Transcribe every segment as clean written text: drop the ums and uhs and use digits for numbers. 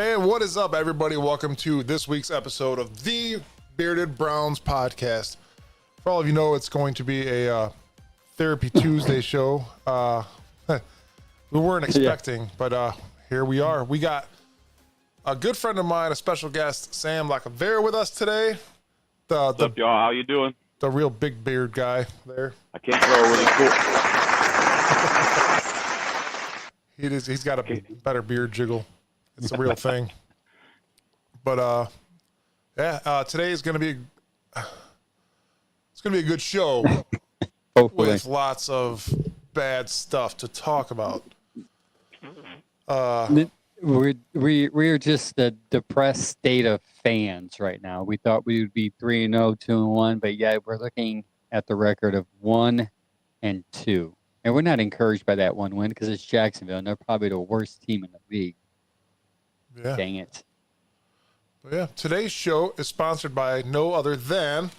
And what is up, everybody? Welcome to this week's episode of the Bearded Browns podcast. For all of you know, it's going to be a Therapy Tuesday show. We weren't expecting, but here we are. We got a good friend of mine, a special guest, Sam LaCavera, with us today. What's up, y'all? How you doing? The real big beard guy there. I can't throw really cool. He's got a better beard jiggle. It's a real thing. But today is going to be a good show with lots of bad stuff to talk about. We're just a depressed state of fans right now. We thought we would be 3-0, 2-1, but yeah, we're looking at the record of 1-2. And we're not encouraged by that one win because it's Jacksonville, and they're probably the worst team in the league. Yeah. Dang it. But yeah, today's show is sponsored by no other than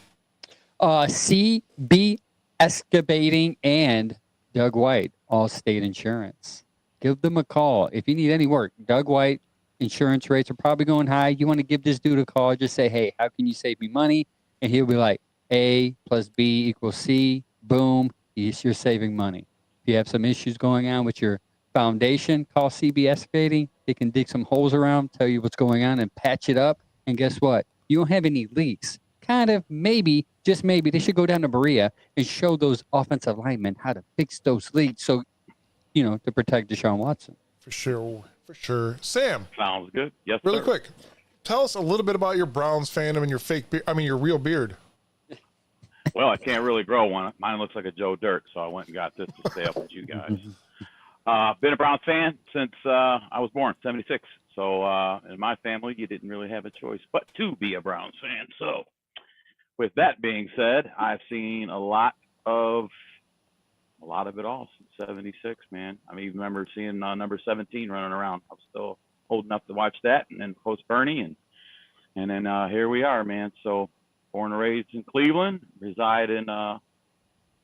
CB Excavating and Doug White, Allstate Insurance. Give them a call. If you need any work, Doug White, insurance rates are probably going high. You want to give this dude a call, just say, hey, how can you save me money? And he'll be like, A plus B equals C. Boom. You're saving money. If you have some issues going on with your foundation, call CB Excavating. They can dig some holes around, tell you what's going on, and patch it up. And guess what? You don't have any leaks. Kind of, maybe, just maybe, they should go down to Berea and show those offensive linemen how to fix those leaks so, to protect Deshaun Watson. For sure. Sam. Sounds good. Yes, really sir. Quick. Tell us a little bit about your Browns fandom and your your real beard. Well, I can't really grow one. Mine looks like a Joe Dirt, so I went and got this to stay up with you guys. Been a Browns fan since I was born, 76. So in my family, you didn't really have a choice but to be a Browns fan. So with that being said, I've seen a lot of it all since 76, man. I mean, you remember seeing number 17 running around. I'm still old enough to watch that, and then post Bernie, and then here we are, man. So born and raised in Cleveland, reside in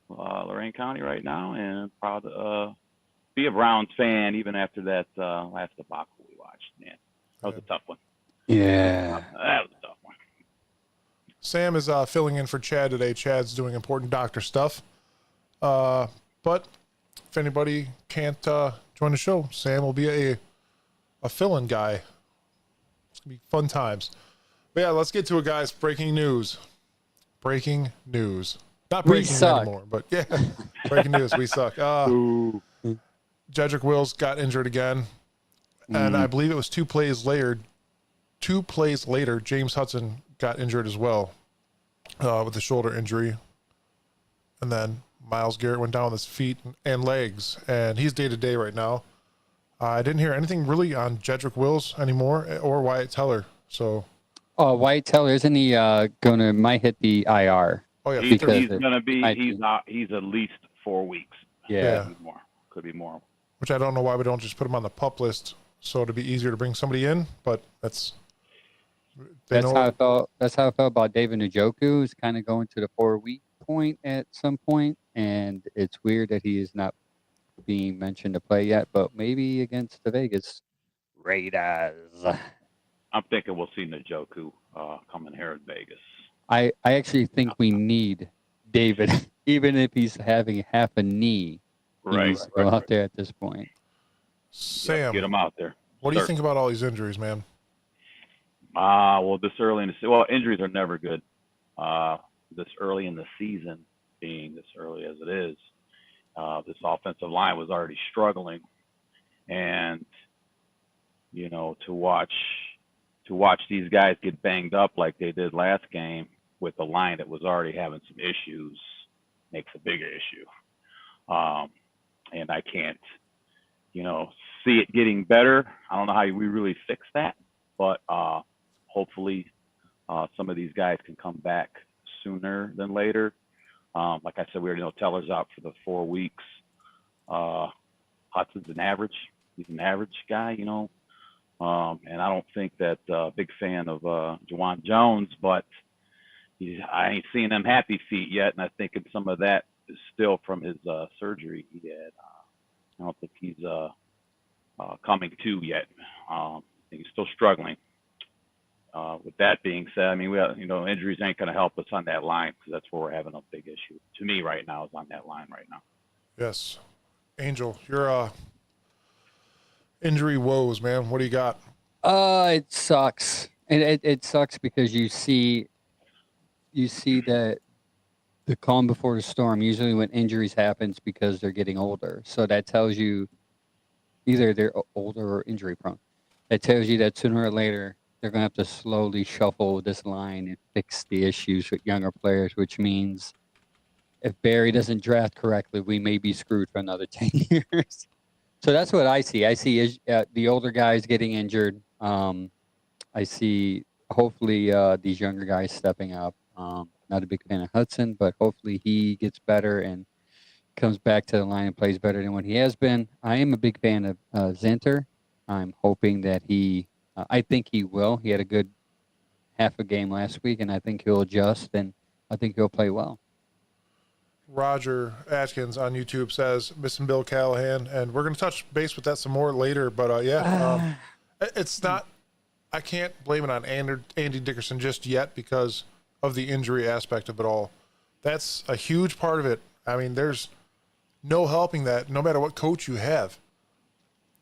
Lorain County right now, and proud to be a Browns fan even after that last debacle we watched, man. That was a tough one. Yeah. That was a tough one. Sam is filling in for Chad today. Chad's doing important doctor stuff. But if anybody can't join the show, Sam will be a fill-in guy. It's going to be fun times. But yeah, let's get to it, guys. Breaking news. Not breaking anymore, but yeah, breaking news. We suck. Jedrick Wills got injured again. And I believe it was two plays later, James Hudson got injured as well with a shoulder injury. And then Myles Garrett went down with his feet and legs, and he's day-to-day right now. I didn't hear anything really on Jedrick Wills anymore or Wyatt Teller. So, Wyatt Teller, isn't he might hit the IR? Oh yeah, he's going to be. He's at least 4 weeks. Yeah. Could be more. Which I don't know why we don't just put him on the PUP list, so it'd be easier to bring somebody in. But that's how I felt. That's how I felt about David Njoku. Is kind of going to the 4-week point at some point, and it's weird that he is not being mentioned to play yet. But maybe against the Vegas Raiders. I'm thinking we'll see Njoku coming here in Vegas. I actually think we need David, even if he's having half a knee. Right. Out there at this point. Sam, get him out there. What do you think about all these injuries, man? Well, this early in the season, injuries are never good. This early in the season, being this early as it is, this offensive line was already struggling, and to watch these guys get banged up like they did last game with a line that was already having some issues makes a bigger issue. And I can't, see it getting better. I don't know how we really fix that, but hopefully some of these guys can come back sooner than later. Like I said, we already know Teller's out for the 4 weeks. Hudson's an average. He's an average guy, and I don't think that big fan of Juwan Jones, but I ain't seen him happy feet yet, and I think some of that is still from his surgery he had. I don't think he's coming to yet. He's still struggling. With that being said, I mean, injuries ain't going to help us on that line because that's where we're having a big issue. To me, right now, is on that line right now. Yes, Angel, your injury woes, man. What do you got? It sucks, and it sucks because you see that the calm before the storm. Usually, when injuries happens because they're getting older, so that tells you either they're older or injury prone. That tells you that sooner or later they're going to have to slowly shuffle this line and fix the issues with younger players, which means if Barry doesn't draft correctly, we may be screwed for another 10 years. So that's what I see. I see the older guys getting injured. I see hopefully these younger guys stepping up. Not a big fan of Hudson, but hopefully he gets better and comes back to the line and plays better than what he has been. I am a big fan of Zinter. I'm hoping that I think he will. He had a good half a game last week, and I think he'll adjust, and I think he'll play well. Roger Atkins on YouTube says, missing Bill Callahan, and we're going to touch base with that some more later, but it's not, I can't blame it on Andy Dickerson just yet because of the injury aspect of it all. That's a huge part of it. I mean, there's no helping that no matter what coach you have.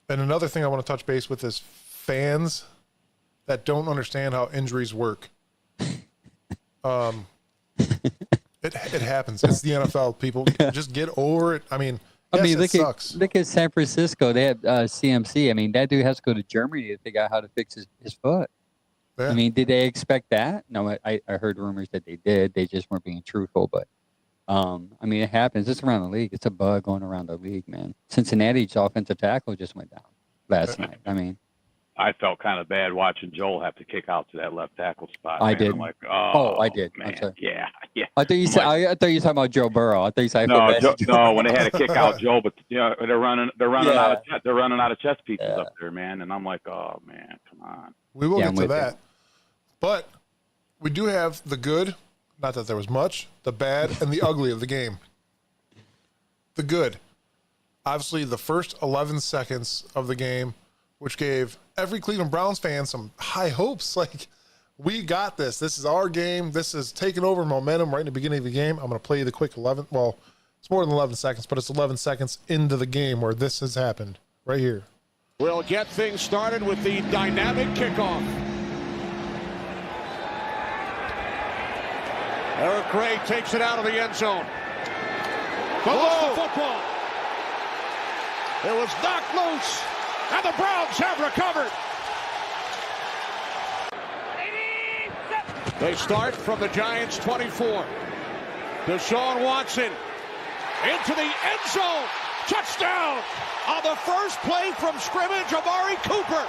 And another thing I want to touch base with is fans that don't understand how injuries work. It happens. It's the NFL. People just get over it. I mean, it sucks. Look at San Francisco. They have CMC. I mean, that dude has to go to Germany to figure out how to fix his foot. Yeah. I mean, did they expect that? No, I heard rumors that they did. They just weren't being truthful. But, I mean, it happens. It's around the league. It's a bug going around the league, man. Cincinnati's offensive tackle just went down last night. I mean, I felt kind of bad watching Joel have to kick out to that left tackle spot. I did. I'm like, I did. Man. I'm sorry. Yeah. I thought you said. I thought you were talking about Joe Burrow. I thought you said. No, when they had to kick out Joe, but they're running out of chess pieces up there, man. And I'm like, oh man, come on. We will get to that, but we do have the good. Not that there was much, the bad and the ugly of the game. The good, obviously, the first 11 seconds of the game, which gave every Cleveland Browns fan some high hopes. Like, we got this. This is our game. This is taking over momentum right in the beginning of the game. I'm going to play you the quick 11. Well, it's more than 11 seconds, but it's 11 seconds into the game where this has happened right here. We'll get things started with the dynamic kickoff. Eric Gray takes it out of the end zone. Lost the football. It was knocked loose, and the Browns have recovered. They start from the Giants' 24. Deshaun Watson into the end zone. Touchdown on the first play from scrimmage, Amari Cooper.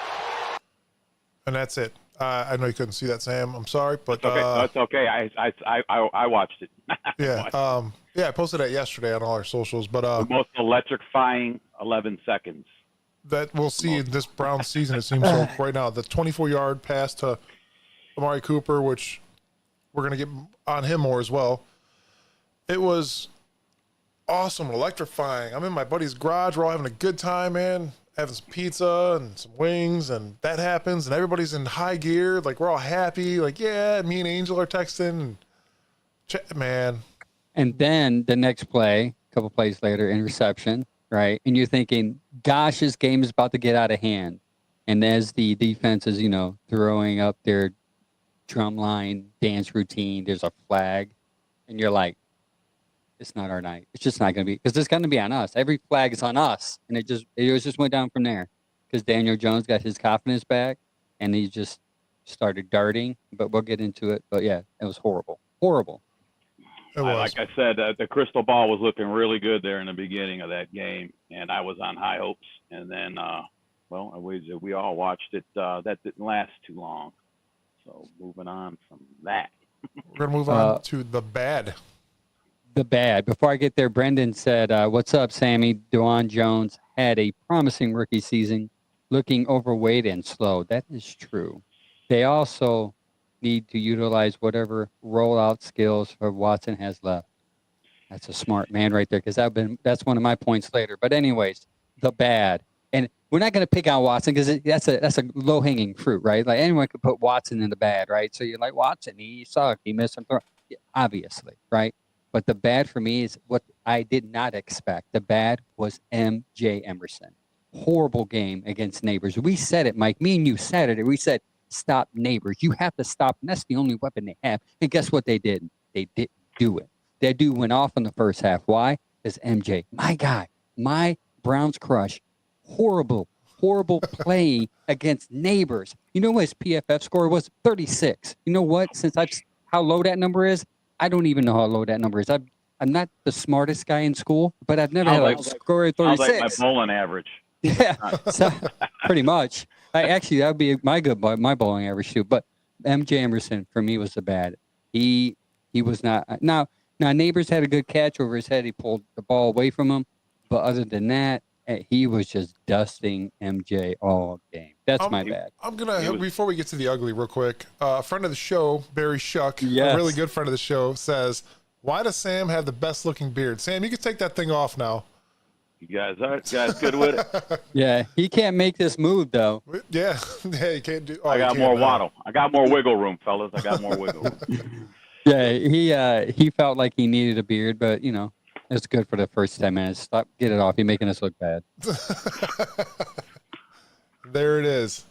And that's it. I know you couldn't see that, Sam. I'm sorry, but okay. That's okay. I watched it. I posted that yesterday on all our socials. But the most electrifying 11 seconds that we'll see in this Browns season. It seems so right now. The 24-yard pass to Amari Cooper, which we're gonna get on him more as well. It was awesome, electrifying. I'm in my buddy's garage. We're all having a good time, man. Having some pizza and some wings, and that happens, and everybody's in high gear. Like, we're all happy. Like, yeah, me and Angel are texting. Man. And then the next play, a couple plays later, interception, right? And you're thinking, gosh, this game is about to get out of hand. And as the defense is, throwing up their drumline dance routine, there's a flag. And you're like, it's not our night. It's just not going to be, because it's going to be on us. Every flag is on us. And it just went down from there because Daniel Jones got his confidence back and he just started darting. But we'll get into it. But yeah, it was horrible. Horrible. It was. Like I said, the crystal ball was looking really good there in the beginning of that game. And I was on high hopes. And then, we all watched it. That didn't last too long. So moving on from that. We're going to move on to the bad. The bad. Before I get there, Brendan said, what's up, Sammy? Dwan Jones had a promising rookie season, looking overweight and slow. That is true. They also need to utilize whatever rollout skills for Watson has left. That's a smart man right there, because that's one of my points later. But anyways, the bad. And we're not going to pick on Watson because that's a low hanging fruit, right? Like anyone could put Watson in the bad, right? So you're like Watson, he sucked, he missed some throw, yeah, obviously, right? But the bad for me is what I did not expect. The bad was MJ Emerson. Horrible game against Neighbors. We said it, Mike. Me and you said it. We said stop Neighbors. You have to stop. And that's the only weapon they have. And guess what they did? They didn't do it. That dude went off in the first half. Why? Because MJ, my guy, my Browns crush, horrible play against Neighbors. You know what his PFF score was? 36. You know what? How low that number is, I don't even know how low that number is. I'm not the smartest guy in school, but I've never had a score of 36. Sounds like my bowling average. Yeah, so pretty much. Actually, that would be my bowling average too. But MJ Emerson for me was the bad. He was not. Now Neighbors had a good catch over his head. He pulled the ball away from him, but other than that, he was just dusting MJ all game. That's my bad. I'm gonna before we get to the ugly, real quick. A friend of the show, Barry Shuck, yes, a really good friend of the show, says, "Why does Sam have the best looking beard?" Sam, you can take that thing off now. You guys good with it? Yeah, he can't make this move though. Yeah, you can't do. Oh, I got more waddle. I got more wiggle room, fellas. I got more wiggle room. Yeah, he felt like he needed a beard, but it's good for the first 10 minutes. Get it off. You're making us look bad. There it is.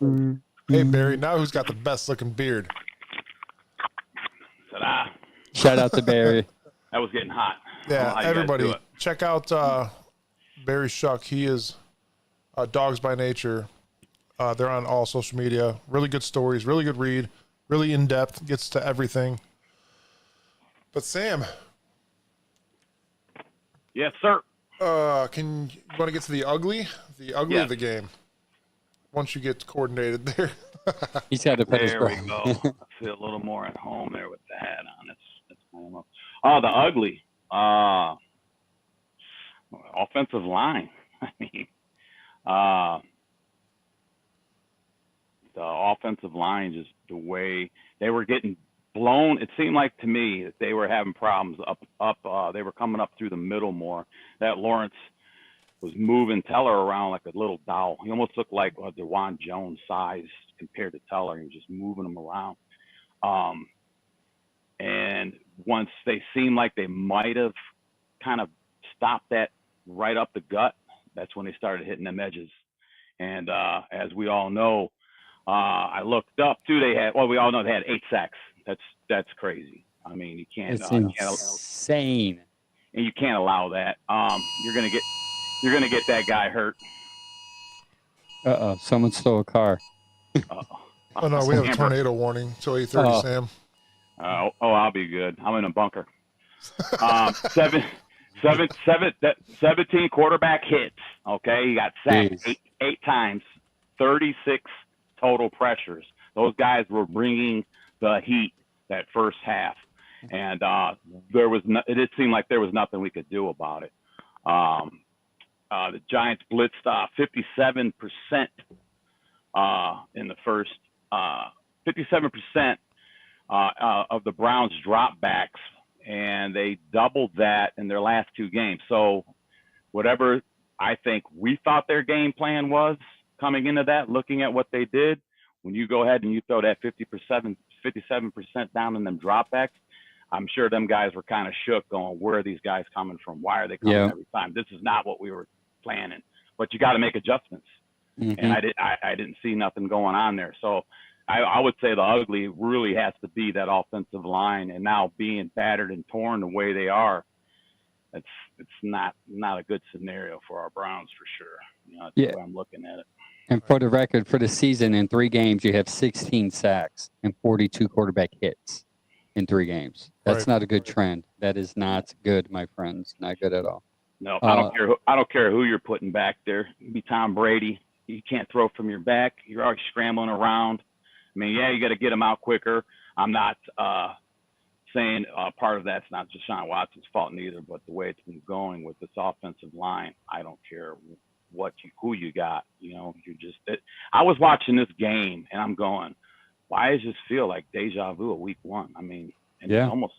Hey Barry, now who's got the best looking beard? Ta-da. Shout out to Barry. That was getting hot. Yeah, everybody check out Barry Shuck. He is Dogs by Nature. They're on all social media. Really good stories, really good read, really in depth, gets to everything. But Sam. Yes, sir. You want to get to the ugly of the game? Once you get coordinated there. He's had to put his There we go. I feel a little more at home there with the hat on. It's warm up. Oh, the ugly. Offensive line. I mean, the offensive line, just the way they were getting blown. It seemed like to me that they were having problems up. They were coming up through the middle more. That Lawrence was moving Teller around like a little doll. He almost looked like a DeJuan Jones size compared to Teller. He was just moving him around. And once they seemed like they might have kind of stopped that right up the gut, that's when they started hitting them edges. And as we all know, I looked up too. We all know they had 8 sacks. That's crazy. I mean, you can't. It's insane. And you can't allow that. You're gonna get that guy hurt. Someone stole a car. Oh no, we have a tornado warning till 8:30, Sam. I'll be good. I'm in a bunker. 17 quarterback hits. Okay, he got sacked eight times, 36 total pressures. Those guys were bringing the heat that first half, and it seemed like there was nothing we could do about it. The Giants blitzed 57% in the first. 57% of the Browns dropbacks, and they doubled that in their last 2 games. So whatever I think we thought their game plan was coming into that, looking at what they did, when you go ahead and you throw that 57% down in them dropbacks, I'm sure them guys were kind of shook going, where are these guys coming from? Why are they coming every time? This is not what we were planning. But you got to make adjustments. Mm-hmm. And I didn't see nothing going on there. So I would say the ugly really has to be that offensive line, and now being battered and torn the way they are, it's not a good scenario for our Browns for sure. That's the way I'm looking at it. And for the record, for the season, in 3 games, you have 16 sacks and 42 quarterback hits in 3 games. That's not a good trend. That is not good, my friends. Not good at all. No, I don't care who you're putting back there. You be Tom Brady. You can't throw from your back. You're always scrambling around. I mean, you got to get them out quicker. I'm not saying part of that's not Deshaun Watson's fault neither, but the way it's been going with this offensive line, I don't care who you got. I was watching this game and I'm going, why does this feel like deja vu of week 1? I mean, it was almost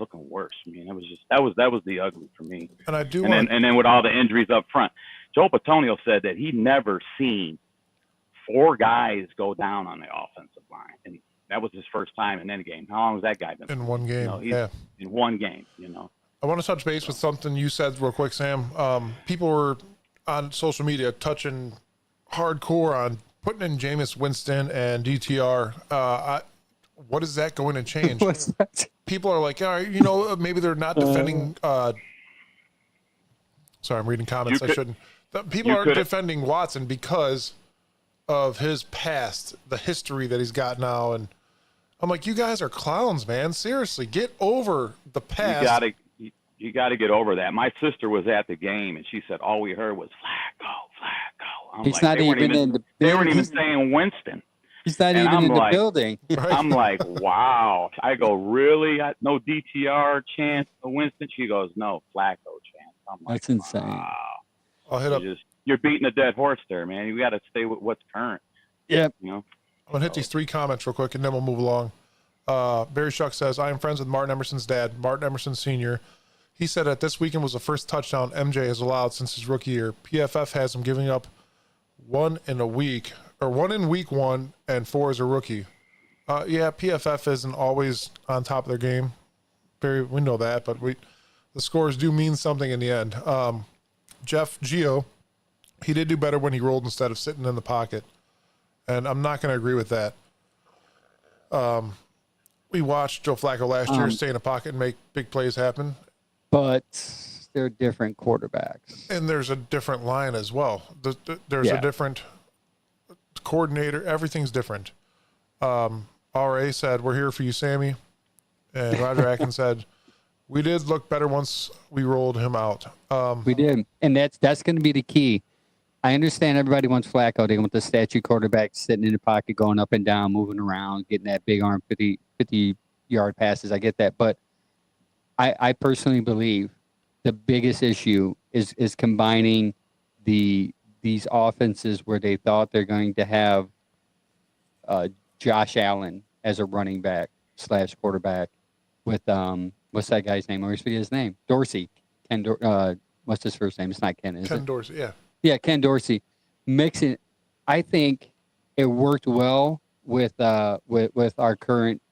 looking worse. I mean, it was just that was the ugly for me. And I do and then with all the injuries up front, Joe Patonio said that he'd never seen 4 guys go down on the offensive line, and that was his first time in any game. How long has that guy been? In one game, yeah. In one game, I want to touch base with something you said real quick, Sam. People were on social media touching hardcore on putting in Jameis Winston and DTR. What is that going to change? What's that? People are like, maybe they're not defending. Sorry, I'm reading comments. I shouldn't. People aren't defending Watson because of his past, the history that he's got now. And I'm like, you guys are clowns, man. Seriously, get over the past. You got to get over that. My sister was at the game, and she said all we heard was Flacco. I'm He's like, not even in the building. They weren't even saying Winston. He's not even in the building. I'm like, wow. I go, really? No DTR chance of Winston? She goes, no, Flacco chance. I'm like, that's insane. Wow. I'll hit up. You're beating a dead horse there, man. You got to stay with what's current. Yeah. I'm going to hit these 3 comments real quick, and then we'll move along. Barry Shuck says, I am friends with Martin Emerson's dad, Martin Emerson Sr. He said that this weekend was the first touchdown MJ has allowed since his rookie year. PFF has him giving up 1 in week 1 and 4 as a rookie. PFF isn't always on top of their game. Barry, we know that, but the scores do mean something in the end. Jeff Gio, he did do better when he rolled instead of sitting in the pocket. And I'm not going to agree with that. We watched Joe Flacco last year stay in a pocket and make big plays happen. But they're different quarterbacks. And there's a different line as well. There's a different coordinator. Everything's different. RA said, we're here for you, Sammy. And Roger Atkins said, we did look better once we rolled him out. We did. And that's going to be the key. I understand everybody wants Flacco. They want the statue quarterback sitting in the pocket, going up and down, moving around, getting that big arm 50-yard passes. I get that. But I personally believe the biggest issue is combining these offenses where they thought they're going to have Josh Allen as a running back / quarterback with what's that guy's name? I always forget his name. Dorsey. What's his first name? It's not Ken, is it? Ken Dorsey, yeah. Yeah, Ken Dorsey. Mixing. I think it worked well with our current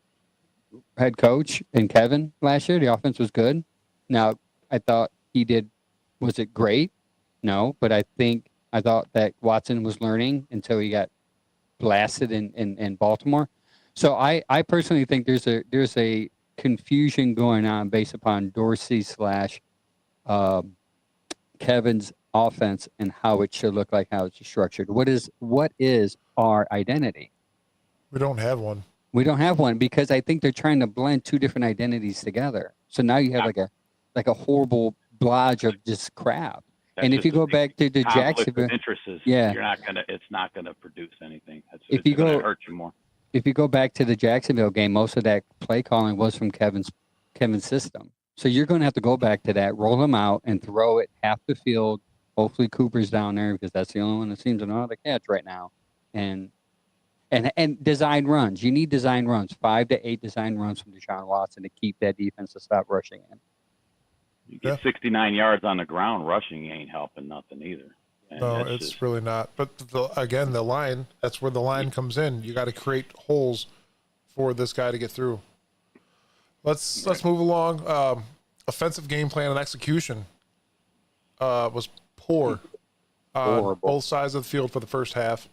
head coach and Kevin last year. The offense was good. Now, I thought he did. Was it great? No, but I thought that Watson was learning until he got blasted in Baltimore. So I personally think there's a confusion going on based upon Dorsey / Kevin's offense and how it should look like, how it's structured. What is our identity? We don't have one. We don't have one because I think they're trying to blend 2 different identities together. So now you have like a horrible blodge of just crap. And if you go back to the Jacksonville, it's not gonna produce anything. It's gonna hurt you more. If you go back to the Jacksonville game, most of that play calling was from Kevin's system. So you're going to have to go back to that, roll him out, and throw it half the field. Hopefully Cooper's down there because that's the only one that seems to know how to catch right now. And design runs. You need design runs, 5 to 8 design runs from Deshaun Watson to keep that defense to stop rushing him. You get 69 yards on the ground, rushing ain't helping nothing either. And no, it's really not. But the line, that's where the line comes in. You got to create holes for this guy to get through. Let's move along. Offensive game plan and execution was poor. Both sides of the field for the first half.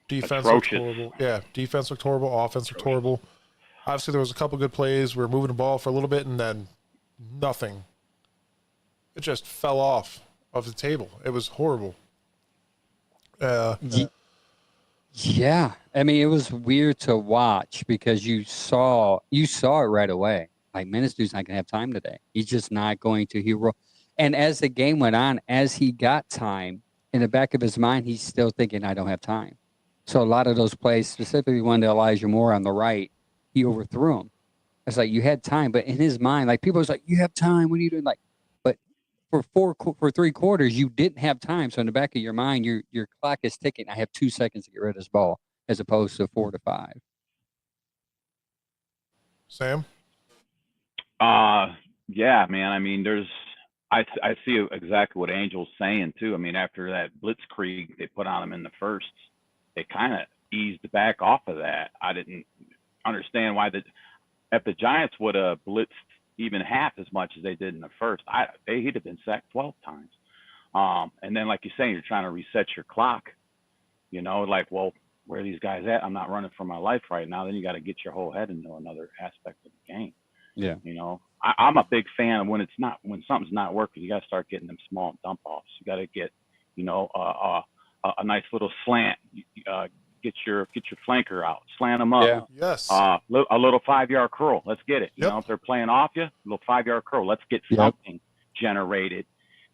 Defense looked horrible. Yeah, defense looked horrible. Offense looked horrible. Obviously, there was a couple good plays. We were moving the ball for a little bit, and then nothing. It just fell off of the table. It was horrible. Yeah, I mean, it was weird to watch because you saw it right away. Like, Minister's not going to have time today. He's just not going to. And as the game went on, as he got time, in the back of his mind, he's still thinking, I don't have time. So a lot of those plays, specifically one to Elijah Moore on the right, he overthrew him. It's like, you had time, but in his mind, like, people was like, you have time. What are you doing? Like, but for 3 quarters, you didn't have time. So in the back of your mind, your clock is ticking. I have 2 seconds to get rid of this ball, as opposed to 4 to 5. Sam? Yeah, man. I mean, I see exactly what Angel's saying too. I mean, after that blitzkrieg they put on him in the first, they kind of eased back off of that. I didn't understand why if the Giants would have blitzed even half as much as they did in the first, he'd have been sacked 12 times. And then, like you're saying, you're trying to reset your clock. Like, well, where are these guys at? I'm not running for my life right now. Then you got to get your whole head into another aspect of the game. Yeah. I'm a big fan of when something's not working, you got to start getting them small dump offs. You got to get, a nice little slant. Get your flanker out, slant them up. Yeah. Yes. A little 5-yard curl. Let's get it. Yep. If they're playing off you, a little 5-yard curl. Let's get something generated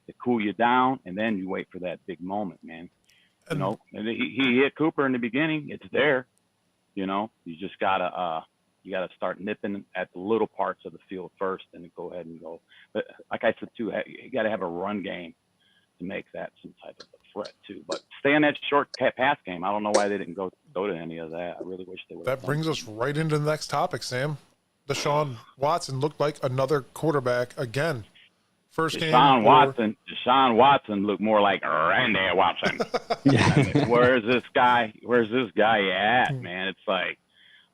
to cool you down, and then you wait for that big moment, man. And he hit Cooper in the beginning. It's there. You just gotta start nipping at the little parts of the field first, and then go ahead and go. But like I said too, you got to have a run game to make that some type of a threat too. But stay in that short pass game. I don't know why they didn't go to any of that. I really wish they would. That brings us right into the next topic, Sam. Deshaun Watson looked like another quarterback again. First game. Deshaun Watson looked more like Randy Watson. I mean, where's this guy at, man? It's like,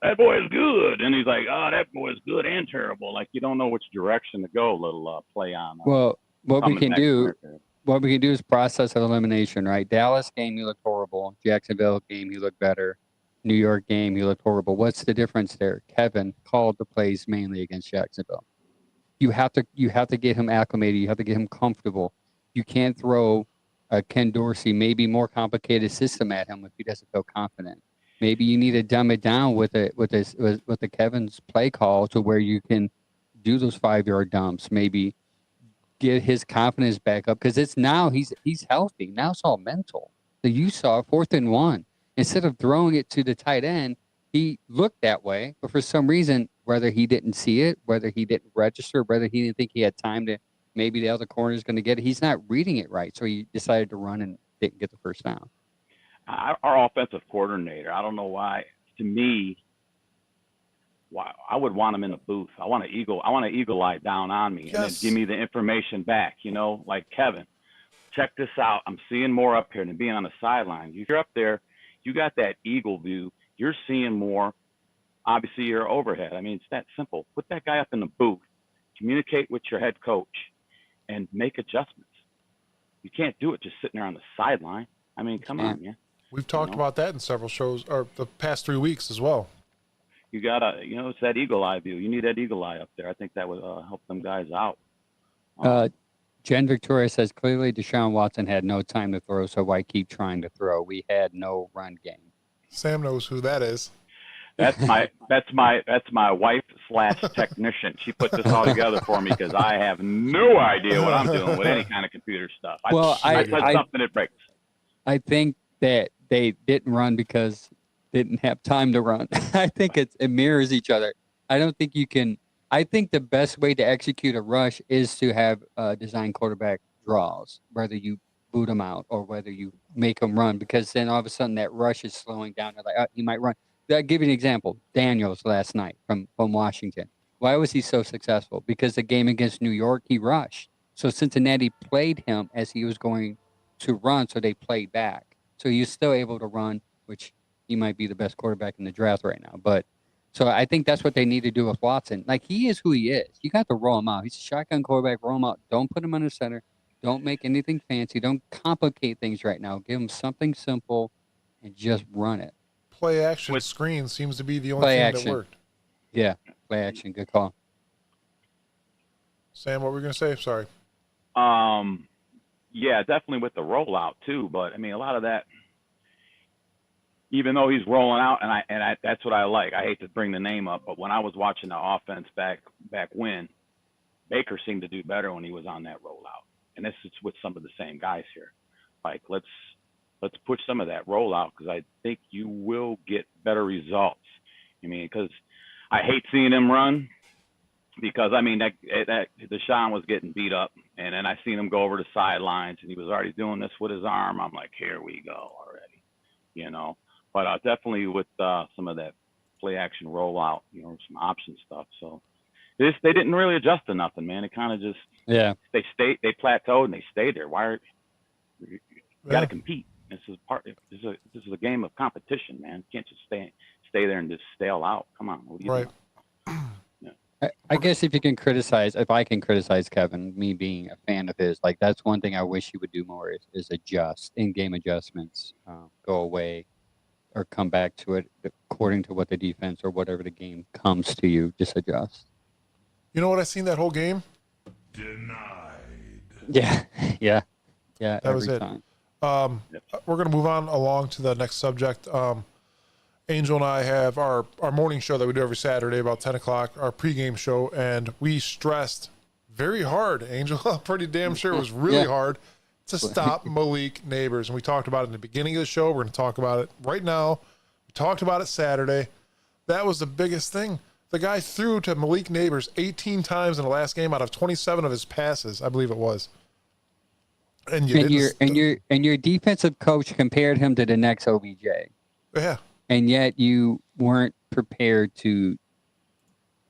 that boy is good. And he's like, oh, that boy is good and terrible. Like, you don't know which direction to go. A little play on. Well, what we can do is process of elimination, right? Dallas game, you look horrible. Jacksonville game, you look better. New York game, you look horrible. What's the difference there? Kevin called the plays mainly against Jacksonville. You have to get him acclimated. You have to get him comfortable. You can't throw a Ken Dorsey, maybe more complicated system at him if he doesn't feel confident. Maybe you need to dumb it down with the Kevin's play call to where you can do those 5-yard dumps. Maybe get his confidence back up, because it's now he's healthy. Now it's all mental. So you saw 4th and 1. Instead of throwing it to the tight end, he looked that way, but for some reason, whether he didn't see it, whether he didn't register, whether he didn't think he had time to, maybe the other corner is going to get it, he's not reading it right. So he decided to run and didn't get the first down. Our offensive coordinator, I don't know why, to me, I would want him in a booth. I want an eagle eye down on me, and then give me the information back, like Kevin. Check this out. I'm seeing more up here than being on the sideline. If you're up there, you got that eagle view. You're seeing more. Obviously, you're overhead. I mean, it's that simple. Put that guy up in the booth. Communicate with your head coach and make adjustments. You can't do it just sitting there on the sideline. I mean, come on, man. We've talked about that in several shows, or the past 3 weeks as well. You gotta, it's that eagle eye view. You need that eagle eye up there. I think that would help them guys out. Jen Victoria says, clearly Deshaun Watson had no time to throw, so why keep trying to throw? We had no run game. Sam knows who that is. That's my wife / technician. She put this all together for me because I have no idea what I'm doing with any kind of computer stuff. I something that breaks. I think that they didn't run because they didn't have time to run. I think it mirrors each other. I don't think you can. I think the best way to execute a rush is to have design quarterback draws, whether you boot them out or whether you make them run, because then all of a sudden that rush is slowing down. They're like, he might run. I'll give you an example. Daniels last night from Washington. Why was he so successful? Because the game against New York, he rushed. So Cincinnati played him as he was going to run, so they played back. So he's still able to run, which he might be the best quarterback in the draft right now. But so I think that's what they need to do with Watson. Like, he is who he is. You got to roll him out. He's a shotgun quarterback. Roll him out. Don't put him under center. Don't make anything fancy. Don't complicate things right now. Give him something simple and just run it. Play action screen seems to be the only thing that worked. Yeah, play action. Good call. Sam, what were we going to say? Sorry. Yeah, definitely with the rollout too. But I mean, a lot of that, even though he's rolling out, and that's what I like. I hate to bring the name up, but when I was watching the offense back when, Baker seemed to do better when he was on that rollout. And this is with some of the same guys here. Like, let's push some of that rollout, because I think you will get better results. I mean, because I hate seeing him run, because I mean that Deshaun was getting beat up, and then I seen him go over the sidelines, and he was already doing this with his arm. I'm like, here we go already, But definitely with some of that play action rollout, some option stuff. So they didn't really adjust to nothing, man. It kind of just they plateaued and they stayed there. Why are you got to compete? This is a game of competition, man. You can't just stay there and just stale out. Come on, what are you doing? I guess if I can criticize Kevin, me being a fan of his, like that's one thing I wish he would do more is adjust in-game adjustments, go away or come back to it according to what the defense or whatever the game comes to you. Just adjust. You know what I seen that whole game? Denied. Yeah. That was it. Time. We're gonna move on along to the next subject. Angel and I have our morning show that we do every Saturday about 10 o'clock, our pregame show, and we stressed very hard, Angel, I'm pretty damn sure it was really hard, to stop Malik Neighbors. And we talked about it in the beginning of the show. We're going to talk about it right now. We talked about it Saturday. That was the biggest thing. The guy threw to Malik Neighbors 18 times in the last game out of 27 of his passes, I believe it was. And your defensive coach compared him to the next OBJ. Yeah. And yet you weren't prepared to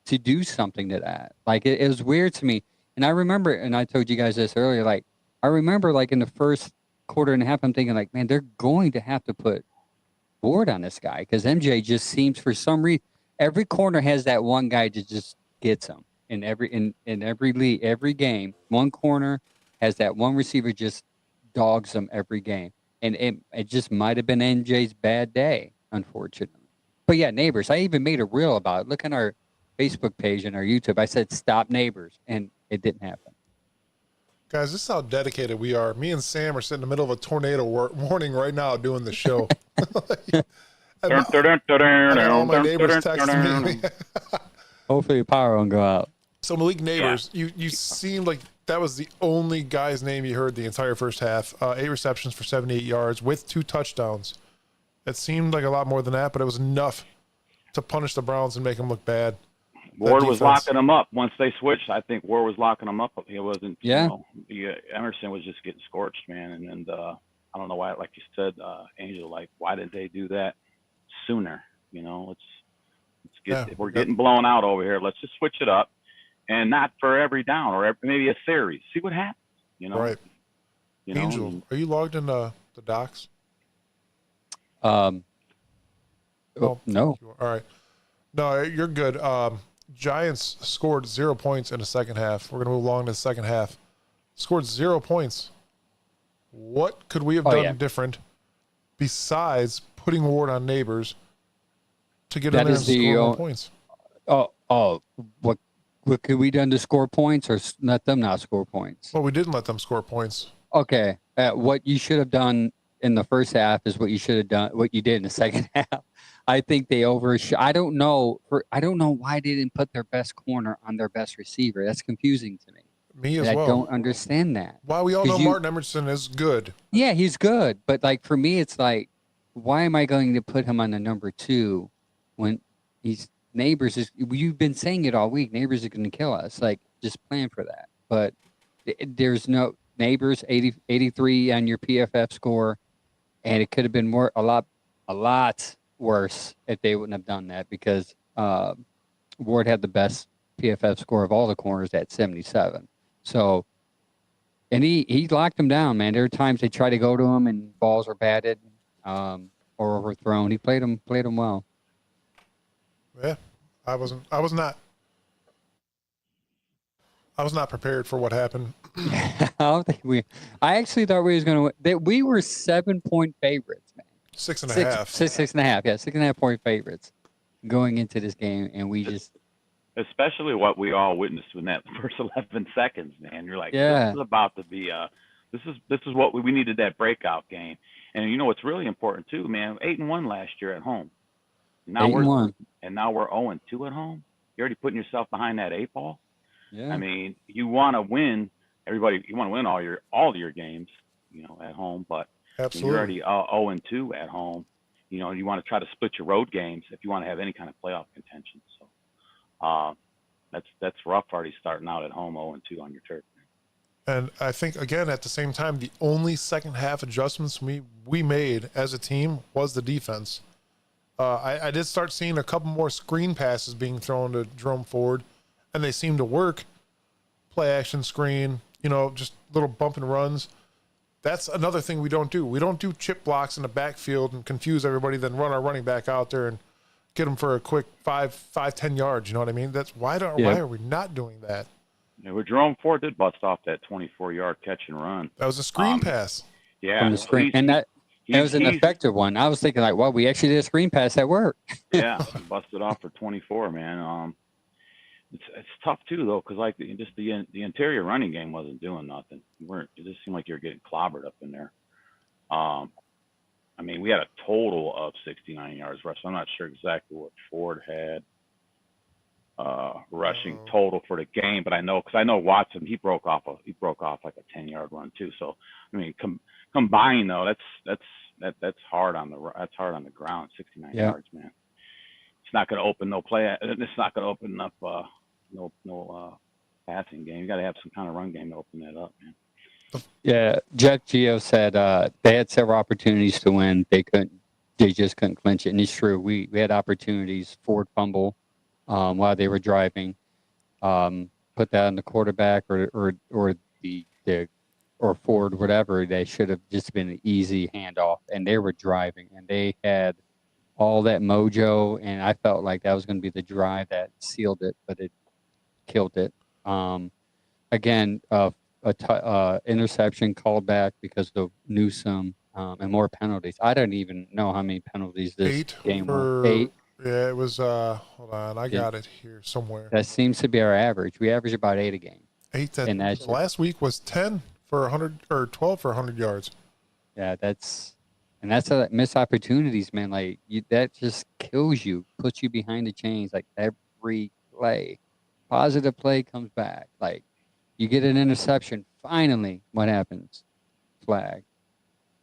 do something to that. Like it was weird to me. And I remember, and I told you guys this earlier, like I remember like in the first quarter and a half, I'm thinking like, man, they're going to have to put board on this guy because MJ just seems for some reason every corner has that one guy that just gets him in every game. One corner has that one receiver just dogs him every game. And it just might have been MJ's bad day, unfortunately. But yeah, Neighbors. I even made a reel about it. Look on our Facebook page and our YouTube. I said, stop Neighbors. And it didn't happen. Guys, this is how dedicated we are. Me and Sam are sitting in the middle of a tornado warning right now doing the show. And all my neighbors texting me. Hopefully the power won't go out. So Malik Neighbors, you seemed like that was the only guy's name you heard the entire first half. 8 receptions for 78 yards with 2 touchdowns. It seemed like a lot more than that, but it was enough to punish the Browns and make them look bad. Ward was locking them up once they switched. I think Ward was locking them up. He wasn't. Emerson was just getting scorched, man. And I don't know why, like you said, Angel, like why did they do that sooner? You know, let's get if we're getting blown out over here. Let's just switch it up, and not for every down or maybe a series. See what happens. You know, right? You Angel, know, are you logged in the docs? No. All right. No, you're good. Giants scored 0 points in the second half. We're going to move along to the second half. Scored 0 points. What could we have done different besides putting Ward on Neighbors to get in there and score more points? What could we done to score points or let them not score points? Well, we didn't let them score points. Okay. What you should have done in the first half is what you should have done, what you did in the second half. I think they overshot. I don't know why they didn't put their best corner on their best receiver. That's confusing to me. Me as well. I don't understand that. Why we all know Martin Emerson is good. Yeah, he's good. But like for me, it's like, why am I going to put him on the number 2 when he's Neighbors is? You've been saying it all week. Neighbors is going to kill us. Like just plan for that. But there's no Neighbors 83 on your PFF score, and it could have been a lot worse if they wouldn't have done that because Ward had the best PFF score of all the corners at 77. So, and he locked them down, man. There are times they try to go to him and balls are batted or overthrown. He played them well. Yeah, I was not prepared for what happened. I actually thought we was going to win. We were 7-point favorites, man. 6.5. 6.5. Yeah, 6.5 point favorites going into this game, and we just. Especially what we all witnessed in that first 11 seconds, man. You're like, this is about to be this is what we needed, that breakout game. And you know what's really important too, man. 8-1 last year at home. Now 8-1. And now we're 0-2 at home. You're already putting yourself behind that 8 ball. Yeah. I mean, you want to win. Everybody, you want to win all your games, you know, at home. But absolutely, you're already 0-2 at home. You know, you want to try to split your road games if you want to have any kind of playoff contention. So. That's rough already starting out at home 0-2 on your turf. And I think, again, at the same time, the only second half adjustments we made as a team was the defense. I did start seeing a couple more screen passes being thrown to Jerome Ford, and they seem to work. Play action screen, just little bump and runs. That's another thing we don't do. We don't do chip blocks in the backfield and confuse everybody, then run our running back out there and get them for a quick 10 yards. You know what I mean? That's why are we not doing that? Yeah, well, Jerome Ford did bust off that 24-yard catch and run. That was a screen pass. Yeah, from the screen, and that was an effective one. I was thinking like, well, we actually did a screen pass that worked. Yeah, busted off for 24, man. It's tough too though, because like the interior running game wasn't doing nothing. It just seemed like you were getting clobbered up in there. I mean, we had a total of 69 yards rush. I'm not sure exactly what Ford had rushing total for the game, but I know Watson, he broke off like a 10-yard run too. So I mean, combined though, that's hard on the ground. 69 yards, man. It's not going to open no play. It's not going to open up no passing game. You got to have some kind of run game to open that up, man. Yeah, Jeff Geo said they had several opportunities to win. They just couldn't clinch it. And it's true. We had opportunities. Ford fumble while they were driving. Put that on the quarterback or Ford, whatever. They should have just been an easy handoff. And they were driving, and they had all that mojo. And I felt like that was going to be the drive that sealed it, but it killed it. Again, interception called back because of Newsome and more penalties. I don't even know how many penalties this game was. 8. Yeah, it was. Hold on, I got it here somewhere. That seems to be our average. We average about 8 a game. 8. Last week was 10 for 100 or 12 for 100 yards. Yeah, that's missed opportunities, man. Like that just kills you, puts you behind the chains. Like every play, positive play comes back. Like you get an interception. Finally, what happens? Flag,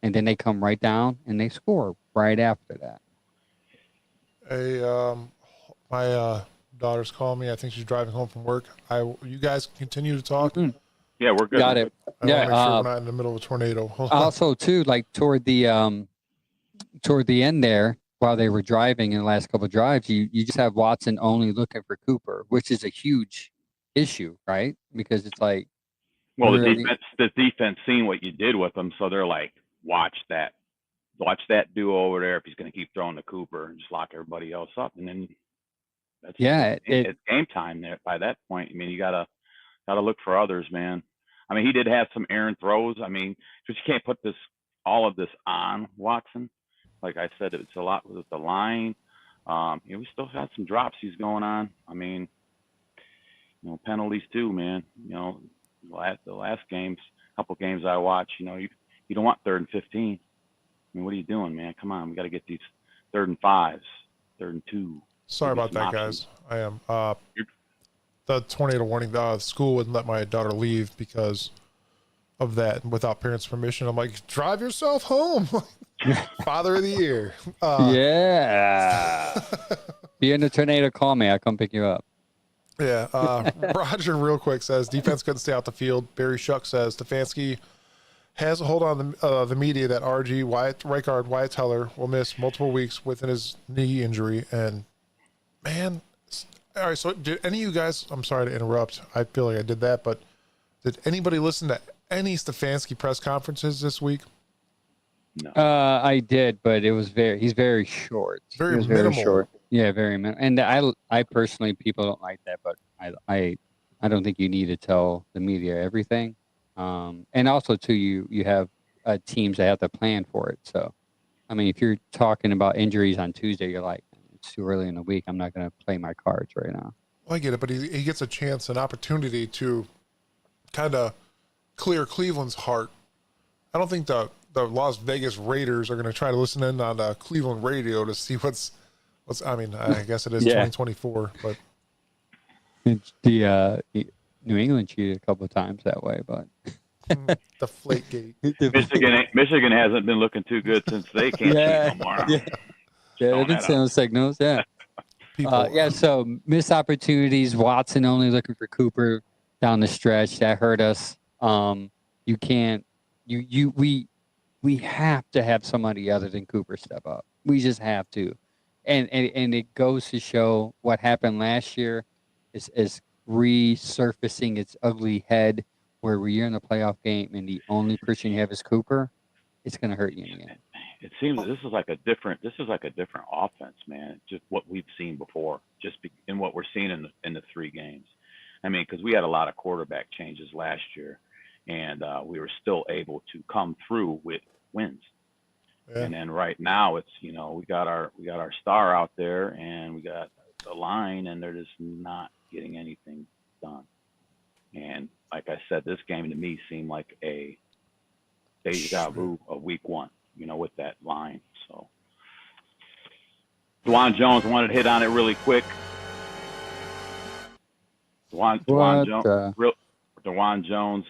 and then they come right down and they score right after that. My daughter's calling me. I think she's driving home from work. You guys continue to talk. Mm-hmm. Yeah, we're good. Got it. I want to make sure we're not in the middle of a tornado. Also, too, like toward the end there, while they were driving in the last couple of drives, you just have Watson only looking for Cooper, which is a huge issue, right? Because it's like, well, the defense seen what you did with them, so they're like, watch that duo over there. If he's going to keep throwing to Cooper and just lock everybody else up, and then it's game time there. By that point, I mean, you gotta look for others, man. I mean, he did have some errant throws. I mean, but you can't put all of this on Watson. Like I said, it's a lot with the line. We still got some drops he's going on. I mean, penalties too, man. The last couple games I watched, you don't want 3rd and 15. I mean, what are you doing, man? Come on, we got to get these 3rd and 5s, 3rd and 2. Sorry about that, guys. I am. The tornado warning. The school wouldn't let my daughter leave because of that without parents' permission. I'm like, drive yourself home. Father of the year. Yeah. Be in a tornado, call me. I'll come pick you up. Yeah. Roger, real quick, says defense couldn't stay out the field. Barry Shuck says Stefanski has a hold on the media that RG right guard Wyatt Teller will miss multiple weeks within his knee injury. And man, all right. So did any of you guys? I'm sorry to interrupt. I feel like I did that, but did anybody listen to any Stefanski press conferences this week? No. I did, but he's very short. Very minimal. Very short. Yeah, very minimal. And I personally, people don't like that, but I don't think you need to tell the media everything. And also too, you have teams that have to plan for it. So, I mean, if you're talking about injuries on Tuesday, you're like, it's too early in the week. I'm not going to play my cards right now. Well, I get it, but he gets an opportunity to kind of clear Cleveland's heart. I don't think the Las Vegas Raiders are going to try to listen in on Cleveland radio to see what's. I mean, I guess it is 2024, but the New England cheated a couple of times that way, but the Flakegate. Michigan hasn't been looking too good since they can't cheat no more. Yeah, they've been sending signals. Yeah. So missed opportunities. Watson only looking for Cooper down the stretch. That hurt us. You can't. We have to have somebody other than Cooper step up. We just have to. And it goes to show what happened last year is resurfacing its ugly head, where you're in a playoff game and the only person you have is Cooper, it's going to hurt you in the end. It seems that this is like a different offense, man. Just what we've seen before, in what we're seeing in the 3 games. I mean, because we had a lot of quarterback changes last year, and we were still able to come through with wins. Yeah. And then right now it's, we got our star out there, and we got the line, and they're just not getting anything done. And like I said, this game to me seemed like a deja vu of week 1, with that line. So Dwan Jones wanted to hit on it really quick. Dwan Jones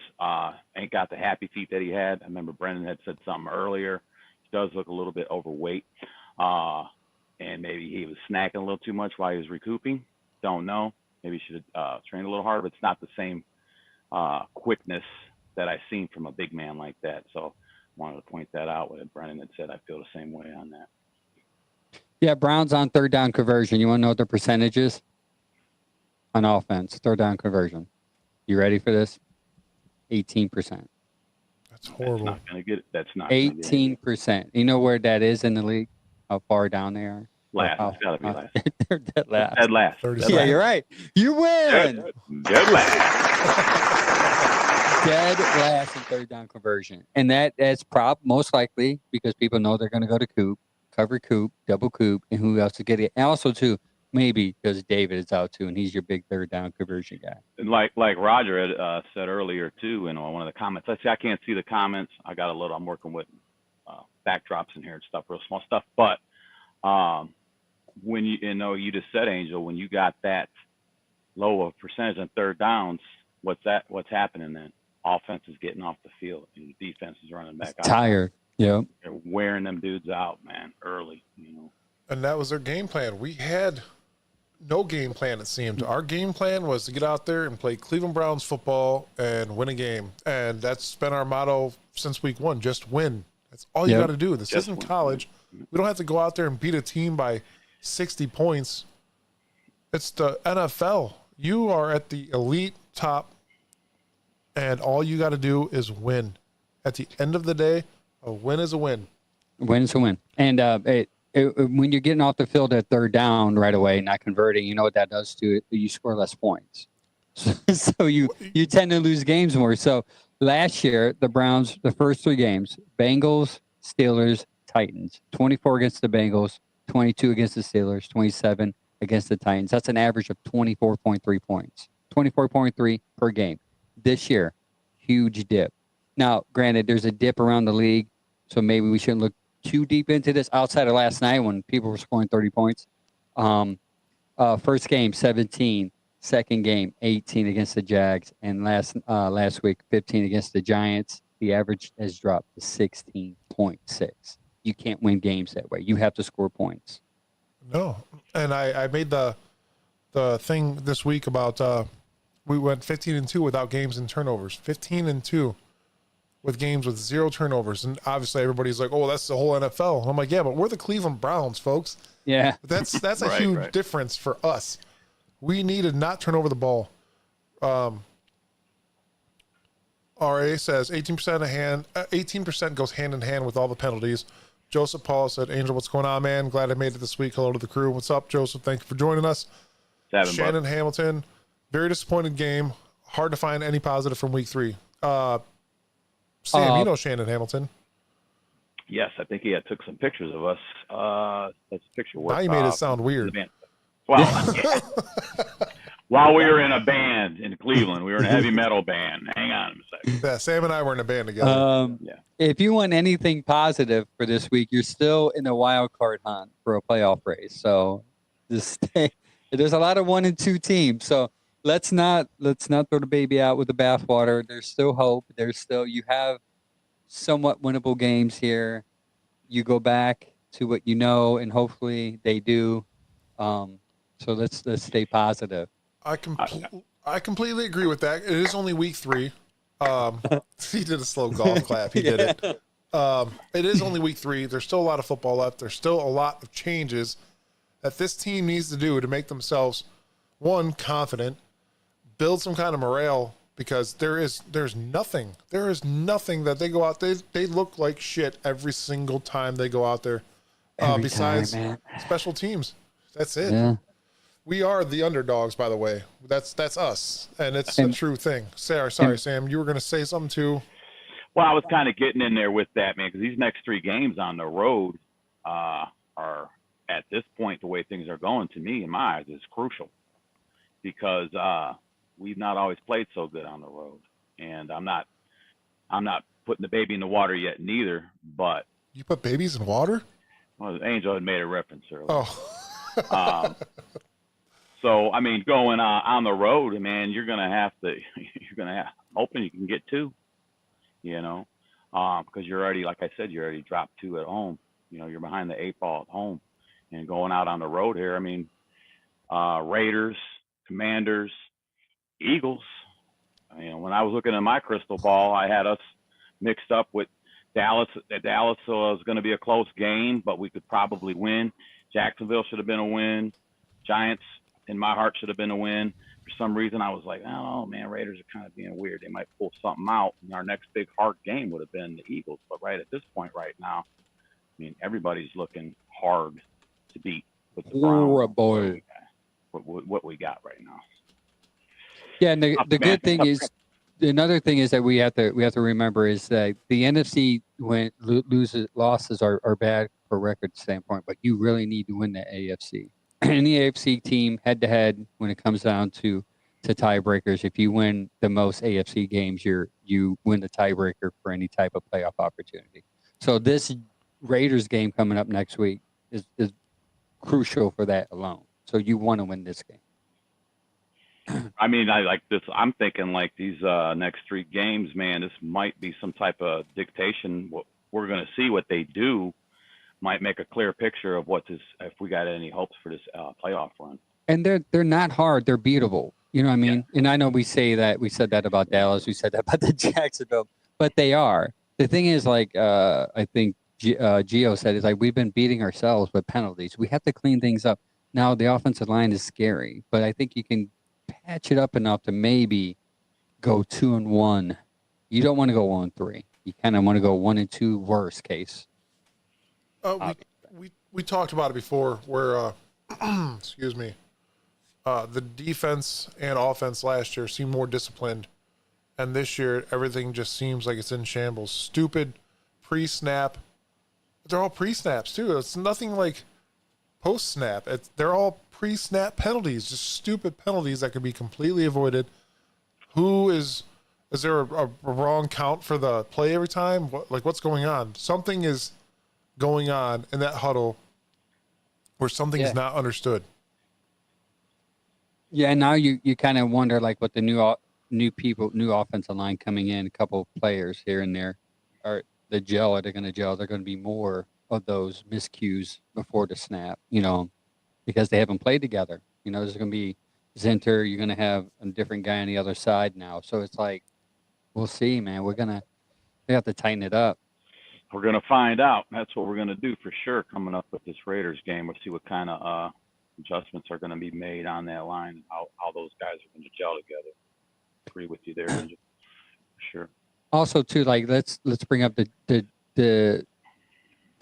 ain't got the happy feet that he had. I remember Brendan had said something earlier. He does look a little bit overweight. And maybe he was snacking a little too much while he was recouping. Don't know. Maybe he should have trained a little harder, but it's not the same quickness that I've seen from a big man like that. So I wanted to point that out. What Brendan had said, I feel the same way on that. Yeah, Browns on third down conversion. You want to know what the percentage is? On offense, third down conversion. You ready for this? 18%. That's horrible. That's not going to get it. That's not 18%. You know where that is in the league? How far down they are? Last. It's got to be last. They're dead last. Dead last. Yeah, you're right. You win. Dead last. Dead last in third down conversion. And that's most likely because people know they're going to go to Coop, cover Coop, double Coop, and who else to get it. And also, too, maybe because David is out, too, and he's your big third down conversion guy. And like Roger had said earlier, too, in one of the comments. I can't see the comments. I'm working with backdrops in here and stuff, real small stuff. But when you just said, Angel, when you got that low of percentage on third downs, what's happening then? Offense is getting off the field, and the defense is running back out. Tired. Yeah. They're wearing them dudes out, man, early. And that was their game plan. We had no game plan, it seemed. Our game plan was to get out there and play Cleveland Browns football and win a game. And that's been our motto since week 1, just win. That's all you got to do. This isn't college. We don't have to go out there and beat a team by 60 points. It's the NFL. You are at the elite top, and all you got to do is win. At the end of the day, a win is a win. A win is a win. And when you're getting off the field at third down right away, not converting, you know what that does to it? You score less points. So you tend to lose games more. So last year, the Browns, the first 3 games, Bengals, Steelers, Titans, 24 against the Bengals, 22 against the Steelers, 27 against the Titans. That's an average of 24.3 points, 24.3 per game. This year, huge dip. Now, granted, there's a dip around the league, so maybe we shouldn't look too deep into this outside of last night when people were scoring 30 points. First game, 17. Second game, 18 against the Jags. And last week, 15 against the Giants. The average has dropped to 16.6. You can't win games that way. You have to score points. No. And I made the thing this week about we went 15-2 without games and turnovers. 15-2 with games with 0 turnovers. And obviously everybody's like, oh, that's the whole NFL. And I'm like, yeah, but we're the Cleveland Browns, folks. Yeah. That's a huge difference for us. We need to not turn over the ball. RA says 18% goes hand in hand with all the penalties. Joseph Paul said, Angel, what's going on, man? Glad I made it this week. Hello to the crew. What's up, Joseph? Thank you for joining us. Shannon Hamilton, very disappointed game. Hard to find any positive from week 3. Sam, you know Shannon Hamilton. Yes, I think he took some pictures of us. That's a picture. Now you made it sound weird. Well, while we were in a band in Cleveland, we were in a heavy metal band. Hang on a second. Yeah, Sam and I were in a band together. If you want anything positive for this week, you're still in the wild card hunt for a playoff race. So just stay. There's a lot of 1 and 2 teams. So let's not throw the baby out with the bathwater. There's still hope. You have somewhat winnable games here. You go back to what you know, and hopefully they do. So let's stay positive. I completely agree with that. It is only week 3. He did a slow golf clap. He did it. It is only week 3. There's still a lot of football left. There's still a lot of changes that this team needs to do to make themselves, 1, confident, build some kind of morale, because there's nothing that they go out. They look like shit every single time they go out there. Besides special teams, that's it. Yeah. We are the underdogs, by the way. That's us, and it's a true thing. Sorry, Sam, you were going to say something too. Well, I was kind of getting in there with that, man, because these next 3 games on the road are, at this point, the way things are going, to me, in my eyes, is crucial, because we've not always played so good on the road, and I'm not putting the baby in the water yet, neither. But you put babies in water? Well, Angel had made a reference earlier. Oh. So, I mean, going on the road, man, you're going to have, hoping you can get 2, because you're already, like I said, you already dropped 2 at home. You're behind the 8 ball at home, and going out on the road here, I mean, Raiders, Commanders, Eagles. When I was looking at my crystal ball, I had us mixed up with Dallas. Dallas was going to be a close game, but we could probably win. Jacksonville should have been a win. Giants, in my heart, should have been a win. For some reason, I was like, oh, man, Raiders are kind of being weird. They might pull something out. And our next big heart game would have been the Eagles. But right at this point right now, I mean, everybody's looking hard to beat with the Browns. What we got right now. Yeah, and the good thing is, another thing is that we have to remember is that the NFC losses are bad for record standpoint, but you really need to win the AFC. Any AFC team head to head, when it comes down to tiebreakers, if you win the most AFC games, you win the tiebreaker for any type of playoff opportunity. So this Raiders game coming up next week is crucial for that alone. So you want to win this game. I mean, I like this. I'm thinking like these next 3 games, man, this might be some type of dictation. What we're going to see what they do might make a clear picture of if we got any hopes for this playoff run. And they're not hard. They're beatable. You know what I mean? Yeah. And I know we said that about Dallas. We said that about the Jacksonville, but they are. The thing is, like, I think Gio said, is like, we've been beating ourselves with penalties. We have to clean things up. Now, the offensive line is scary, but I think you can patch it up enough to maybe go 2-1. You don't want to go 1-3. You kind of want to go 1-2, worst case. We talked about it before, where excuse me, the defense and offense last year seemed more disciplined, and this year everything just seems like it's in shambles. Stupid pre-snap. They're all pre-snaps too. It's nothing like post-snap. They're all pre-snap penalties, just stupid penalties that could be completely avoided. Is there a wrong count for the play every time? What's going on? Something is going on in that huddle where something is not understood. Yeah, and now you kind of wonder, like, what the new offensive line coming in, a couple of players here and there, are they going to gel? They're going to be more of those miscues before the snap, because they haven't played together. There's going to be Zinter. You're going to have a different guy on the other side now. So it's like, we'll see, man. We have to tighten it up. We're going to find out. That's what we're going to do for sure coming up with this Raiders game. We'll see what kind of adjustments are going to be made on that line and how those guys are going to gel together. Agree with you there, for sure. Also, too, like, let's bring up the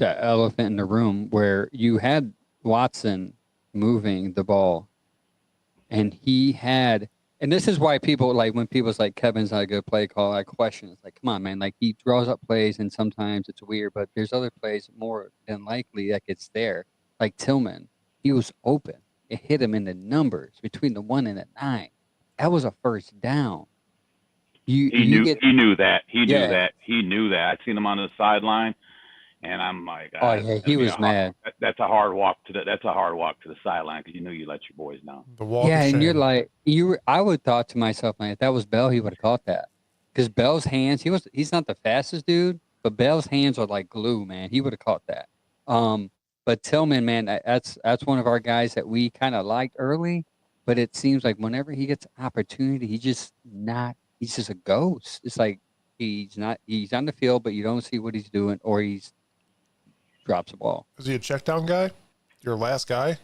elephant in the room, where you had Watson moving the ball, and he had. And this is why people, like, when people's like, Kevin's not a good play call, I question. It's like, come on, man. Like, he draws up plays, and sometimes it's weird, but there's other plays more than likely that it's there. Like Tillman, he was open. It hit him in the numbers between the 1 and the 9. That was a first down. He knew that. He knew that. I seen him on the sideline, and I'm like, oh yeah, he was mad. That's a hard walk to the sideline, because you let your boys down. And you're like, I would thought to myself, man, if that was Bell, he would have caught that, because Bell's hands, he's not the fastest dude, but Bell's hands are like glue, man. He would have caught that. But Tillman, man, that's one of our guys that we kind of liked early, but it seems like whenever he gets opportunity, he's just a ghost. It's like he's on the field, but you don't see what he's doing, or he's drops the ball. Is he a check down guy? Your last guy?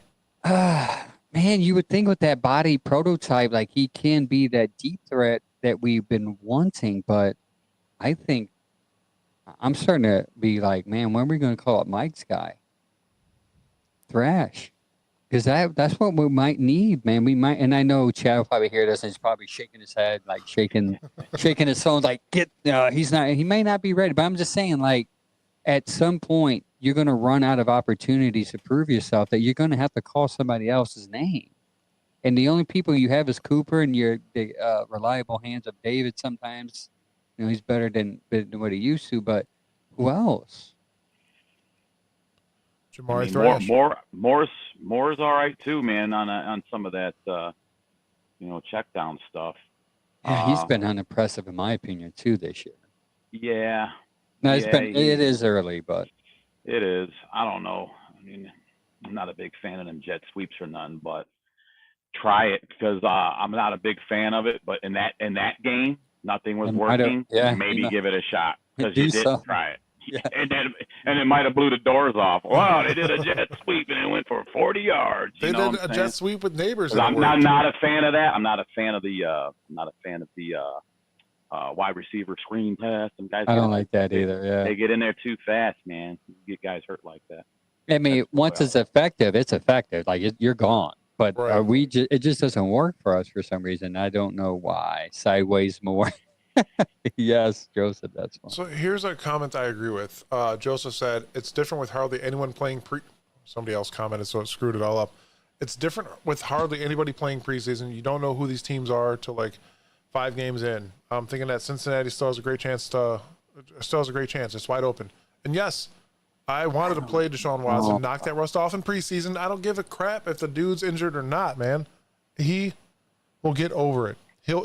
Man, you would think with that body prototype, like he can be that deep threat that we've been wanting, but I think I'm starting to be like, man, when are we going to call up Mike's guy? Thrash. Because that's what we might need, man. We might, and I know Chad will probably hear this and he's probably shaking his head, like shaking his phone, like he may not be ready. But I'm just saying, like, at some point, you're going to run out of opportunities to prove yourself that you're going to have to call somebody else's name. And the only people you have is Cooper and the reliable hands of David. Sometimes, he's better than what he used to, but who else? Jamari Thrash. Moore's all right too, man. On some of that, check down stuff. Yeah, he's been unimpressive in my opinion too this year. Yeah. No, it is early, but it is. I don't know. I mean, I'm not a big fan of them jet sweeps or none, but try it because I'm not a big fan of it. But in that game, nothing was working. Maybe give it a shot because you didn't try it. Yeah. And it might have blew the doors off. Wow, they did a jet sweep and it went for 40 yards. They did a jet sweep with neighbors. I'm not a fan of that. I'm not a fan of the wide receiver screen pass. Some guys. I don't like that either. Yeah, they get in there too fast, man. You get guys hurt like that. I mean, once it's effective, it's effective. Like you're gone. But it just doesn't work for us for some reason. I don't know why. Sideways more. Yes, Joseph, that's fine. So here's a comment I agree with. Joseph said, it's different with hardly anyone playing somebody else commented, so it screwed it all up. It's different with hardly anybody playing preseason. You don't know who these teams are till like 5 games in. I'm thinking that Cincinnati still has a great chance. It's wide open. And yes, I wanted to play Deshaun Watson, knock that rust off in preseason. I don't give a crap if the dude's injured or not, man. He will get over it.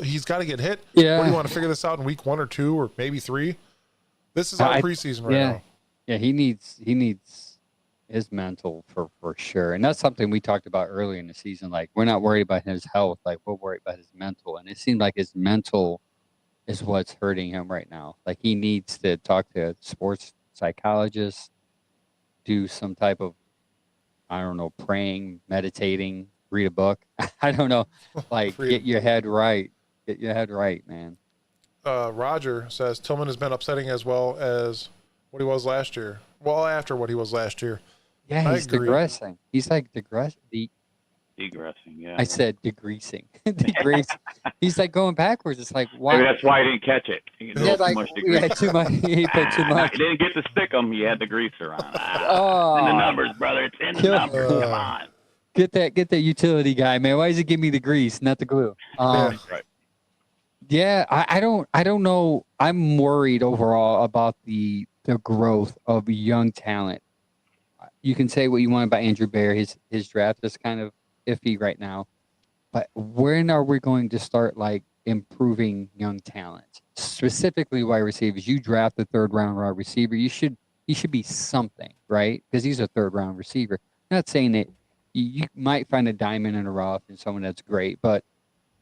He's got to get hit. Yeah. What do you want to figure this out in week 1 or 2 or maybe 3? This is our preseason right now. Yeah, he needs his mental for sure. And that's something we talked about early in the season. Like, we're not worried about his health. Like, we're worried about his mental. And it seemed like his mental is what's hurting him right now. Like, he needs to talk to a sports psychologist, do some type of, I don't know, praying, meditating, read a book. I don't know. Like, get your head right. Get your head right, man. Roger says Tillman has been upsetting as well as what he was last year. Well, after what he was last year. Yeah, he's digressing. He's like degressing, yeah. I said degreasing. Degreasing. He's like going backwards. It's like, why? Maybe that's why he didn't catch it. He had too much. He put too much. He didn't get to stick him. He had the greaser on. It's in the numbers, brother. It's in the numbers. Come on. Get that utility guy, man. Why does he give me the grease, not the glue? Right. Yeah, I don't know. I'm worried overall about the growth of young talent. You can say what you want about Andrew Bear. His draft is kind of iffy right now. But when are we going to start like improving young talent? Specifically wide receivers. You draft the 3rd round wide receiver. He should be something, right? Because he's a 3rd round receiver. I'm not saying that you might find a diamond in the rough and someone that's great, but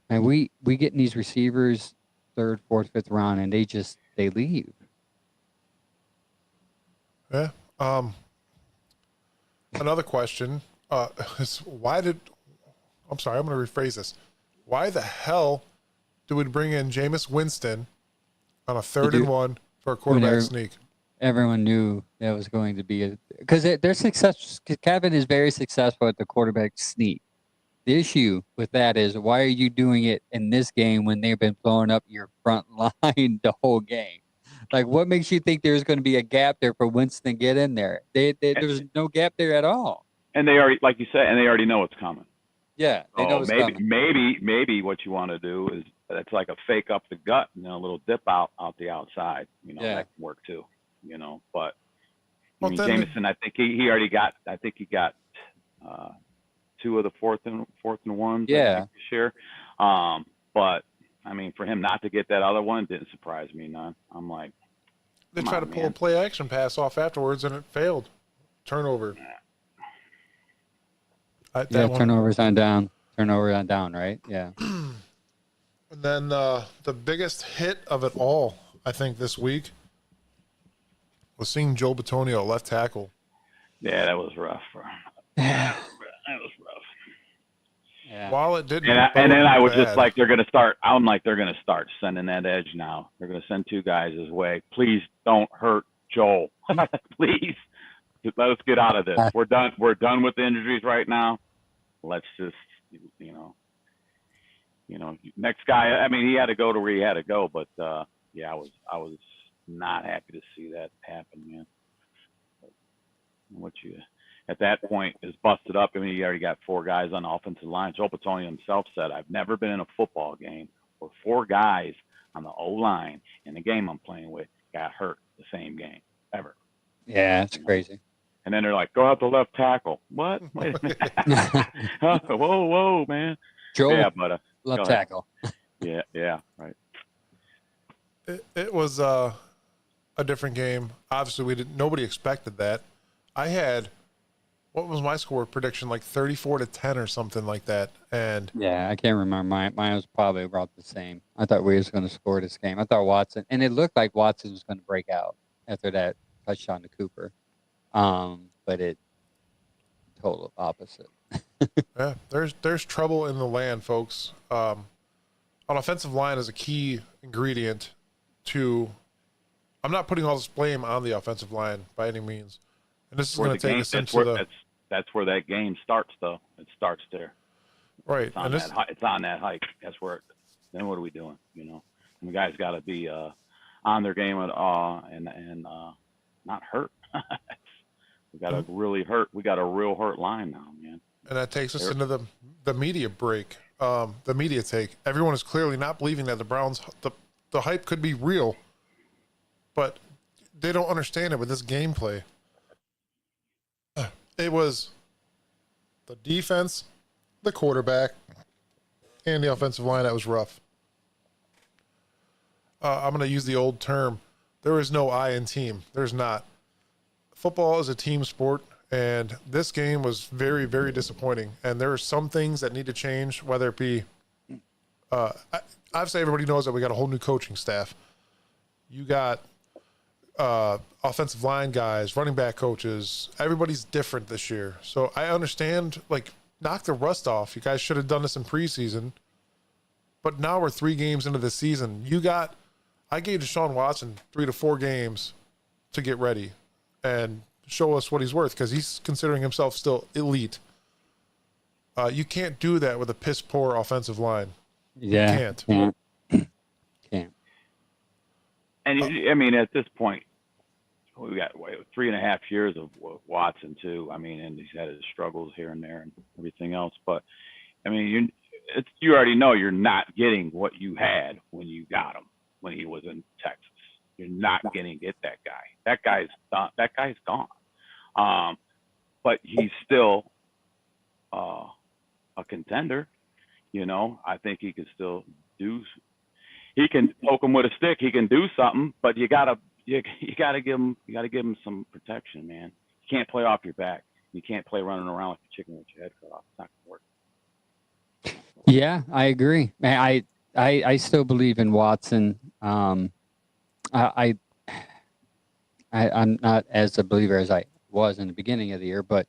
man, we getting these receivers 3rd, 4th, 5th round, and they leave. Yeah. Another question is I'm going to rephrase this. Why the hell do we bring in Jameis Winston on a 3rd and 1 for a quarterback sneak? Everyone knew that was going to be because they're successful. Kevin is very successful at the quarterback sneak. The issue with that is, why are you doing it in this game when they've been blowing up your front line the whole game? Like, what makes you think there's going to be a gap there for Winston to get in there? There's no gap there at all. And they already, like you said, they already know it's coming. Yeah, they know it's coming. Maybe what you want to do is it's like a fake up the gut, a little dip out the outside. That can work too. But Jameson, I think he already got. I think he got 2 of the fourth and ones. Yeah. This year. But I mean, for him not to get that other one didn't surprise me none. I'm like, they tried to pull a play action pass off afterwards and it failed. Turnover. Turnovers on down. Turnover on down, right? Yeah. And then the biggest hit of it all, I think, this week was seeing Joe Bitonio left tackle. Yeah, that was rough. That was rough. Yeah. while it didn't. And then I was bad, just like, they're going to start. I'm like, they're going to start sending that edge now. They're going to send 2 guys his way. Please don't hurt Joel. Please, let us get out of this. We're done. We're done with the injuries right now. Let's just, next guy. I mean, he had to go to where he had to go, but yeah, I was not happy to see that happen, man. What you at that point is busted up. I mean, you already got 4 guys on the offensive line. Joe Petroni himself said, "I've never been in a football game where 4 guys on the O line in the game I'm playing with got hurt the same game ever." Yeah, it's crazy. And then they're like, "Go out the left tackle." What? Wait a minute. Whoa, man. Joel, Yeah, but left tackle. Yeah, right. it was a different game. Obviously, nobody expected that. I had, what was my score prediction? Like 34-10 or something like that. And Yeah, I can't remember. Mine was probably about the same. I thought we was going to score this game. I thought Watson, and it looked like Watson was going to break out after that touchdown to Cooper. But it total opposite. yeah, there's trouble in the land, folks. On offensive line is a key ingredient to. I'm not putting all this blame on the offensive line by any means, and this is going to take us into that's where that game starts, though. It starts there. Right, It's on, it's on that hike. That's where. Then what are we doing? And the guys got to be on their game and not hurt. We got a really hurt. We got a real hurt line now, man. And that takes us into the media break, the media take. Everyone is clearly not believing that the Browns, the hype could be real, but they don't understand it with this gameplay. It was the defense, the quarterback, and the offensive line that was rough. I'm going to use the old term. There is no I in team. There's not. Football is a team sport, and this game was very, very disappointing. And there are some things that need to change, whether it be obviously everybody knows that we got a whole new coaching staff. You got offensive line guys, running back coaches. Everybody's different this year. So I understand, knock the rust off. You guys should have done this in preseason. But now we're 3 games into the season. I gave Deshaun Watson 3 to 4 games to get ready and show us what he's worth, because he's considering himself still elite. You can't do that with a piss poor offensive line. Yeah, you can't. Can't. And I mean, at this point, we got 3.5 years of Watson too. I mean, and he's had his struggles here and there and everything else. But I mean, you already know you're not getting what you had when you got him when he was in Texas. You're not going to get that guy. That guy's done. That guy's gone. But he's still a contender. I think he can still do. He can poke him with a stick. He can do something, but you gotta give him some protection, man. You can't play off your back. You can't play running around like a chicken with your head cut off. It's not gonna work. Yeah, I agree. Man, I still believe in Watson. I'm not as a believer as I was in the beginning of the year, but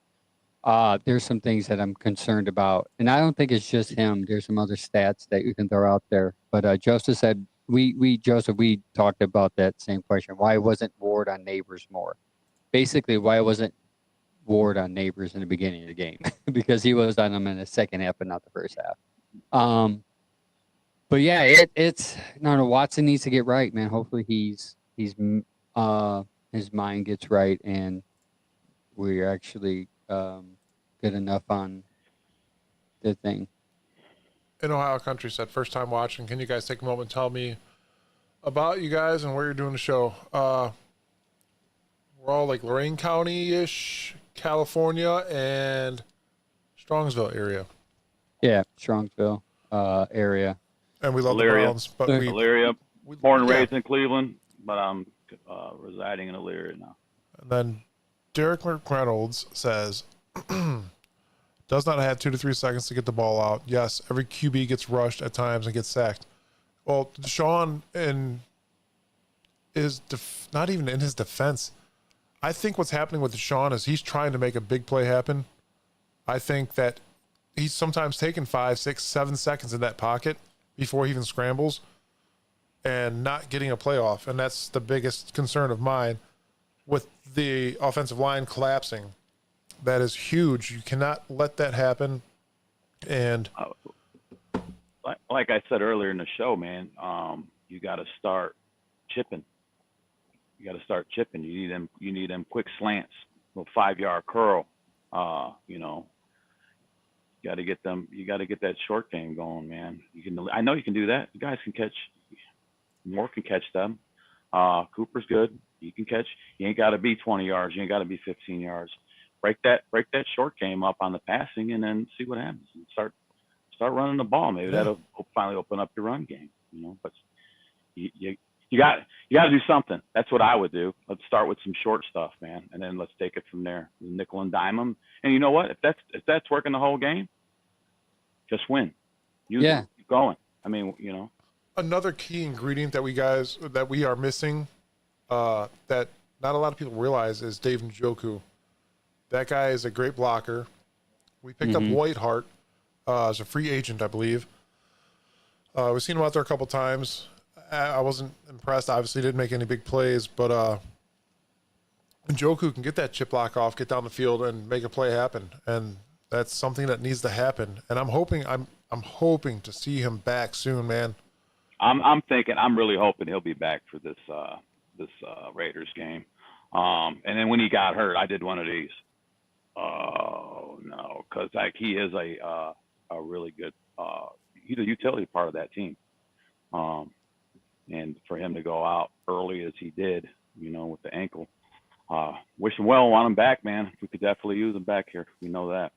there's some things that I'm concerned about. And I don't think it's just him. There's some other stats that you can throw out there. But Joseph said, we talked about that same question. Why wasn't Ward on Neighbors more? Basically, why wasn't Ward on Neighbors in the beginning of the game? Because he was on them in the second half, but not the first half. But yeah, Watson needs to get right, man. Hopefully his mind gets right and we're actually good enough on the thing. In Ohio Country said, first time watching. Can you guys take a moment and tell me about you guys and where you're doing the show? We're all like Lorain County-ish, California, and Strongsville area. Yeah, Strongsville area. And we love the Elyria. Browns. But Elyria, born and raised in Cleveland, but I'm residing in Elyria now. And then Derek McReynolds says, does not have 2 to 3 seconds to get the ball out. Yes, every QB gets rushed at times and gets sacked. Well, Deshaun not even in his defense. I think what's happening with Deshaun is he's trying to make a big play happen. I think that he's sometimes taking 5, 6, 7 seconds in that pocket before he even scrambles and not getting a playoff. And that's the biggest concern of mine with the offensive line collapsing. That is huge. You cannot let that happen. And like I said earlier in the show, man, you got to start chipping. You need them quick slants, little 5-yard curl. You know, you got to get them. You got to get that short game going, man. I know you can do that. You guys can catch. Moore can catch them. Cooper's good. You can catch. You ain't got to be 20 yards. You ain't got to be 15 yards. Break that short game up on the passing, and then see what happens. And start running the ball. Maybe that'll finally open up your run game. You know, but you got to do something. That's what I would do. Let's start with some short stuff, man, and then let's take it from there. Nickel and dime them. And you know what? If that's working the whole game, just win. Keep going. I mean, you know. Another key ingredient that we are missing, that not a lot of people realize, is Dave Njoku. That guy is a great blocker. We picked up Whitehart as a free agent, I believe. We've seen him out there a couple times. I wasn't impressed. Obviously, didn't make any big plays, but Njoku can get that chip block off, get down the field, and make a play happen. And that's something that needs to happen. And I'm hoping to see him back soon, man. I'm really hoping he'll be back for this Raiders game. And then when he got hurt, I did one of these. Oh no, because he is a really good. He's a utility part of that team. And for him to go out early as he did, you know, with the ankle, wish him well. Want him back, man. We could definitely use him back here. We know that.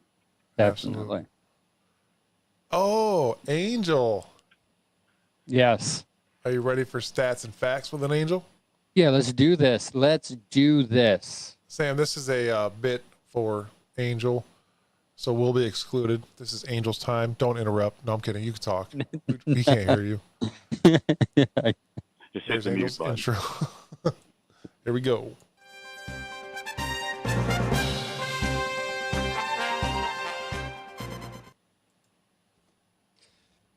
Absolutely. Oh, Angel. Yes. Are you ready for stats and facts with an Angel? Yeah, let's do this. Sam, this is a bit for Angel, so we'll be excluded. This is Angel's time. Don't interrupt. No, I'm kidding. You can talk. We can't hear you. Just hit the mute button. Intro. Here we go.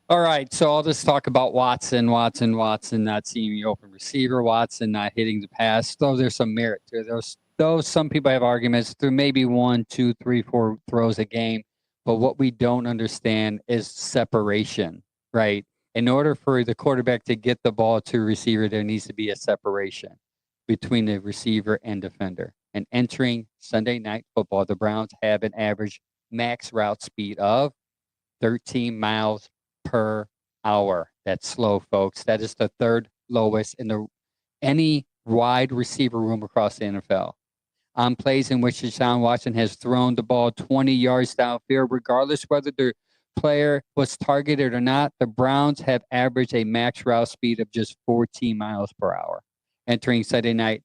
All right, so I'll just talk about Watson not seeing the open receiver, Watson not hitting the pass. Though there's some merit to it. Though some people have arguments through maybe 1, 2, 3, 4 throws a game. But what we don't understand is separation, right? In order for the quarterback to get the ball to a receiver, there needs to be a separation between the receiver and defender. And entering Sunday Night Football, the Browns have an average max route speed of 13 miles per hour. That's slow, folks. That is the third lowest in any wide receiver room across the NFL. On plays in which Deshaun Watson has thrown the ball 20 yards downfield, regardless whether the player was targeted or not, the Browns have averaged a max route speed of just 14 miles per hour. Entering Sunday Night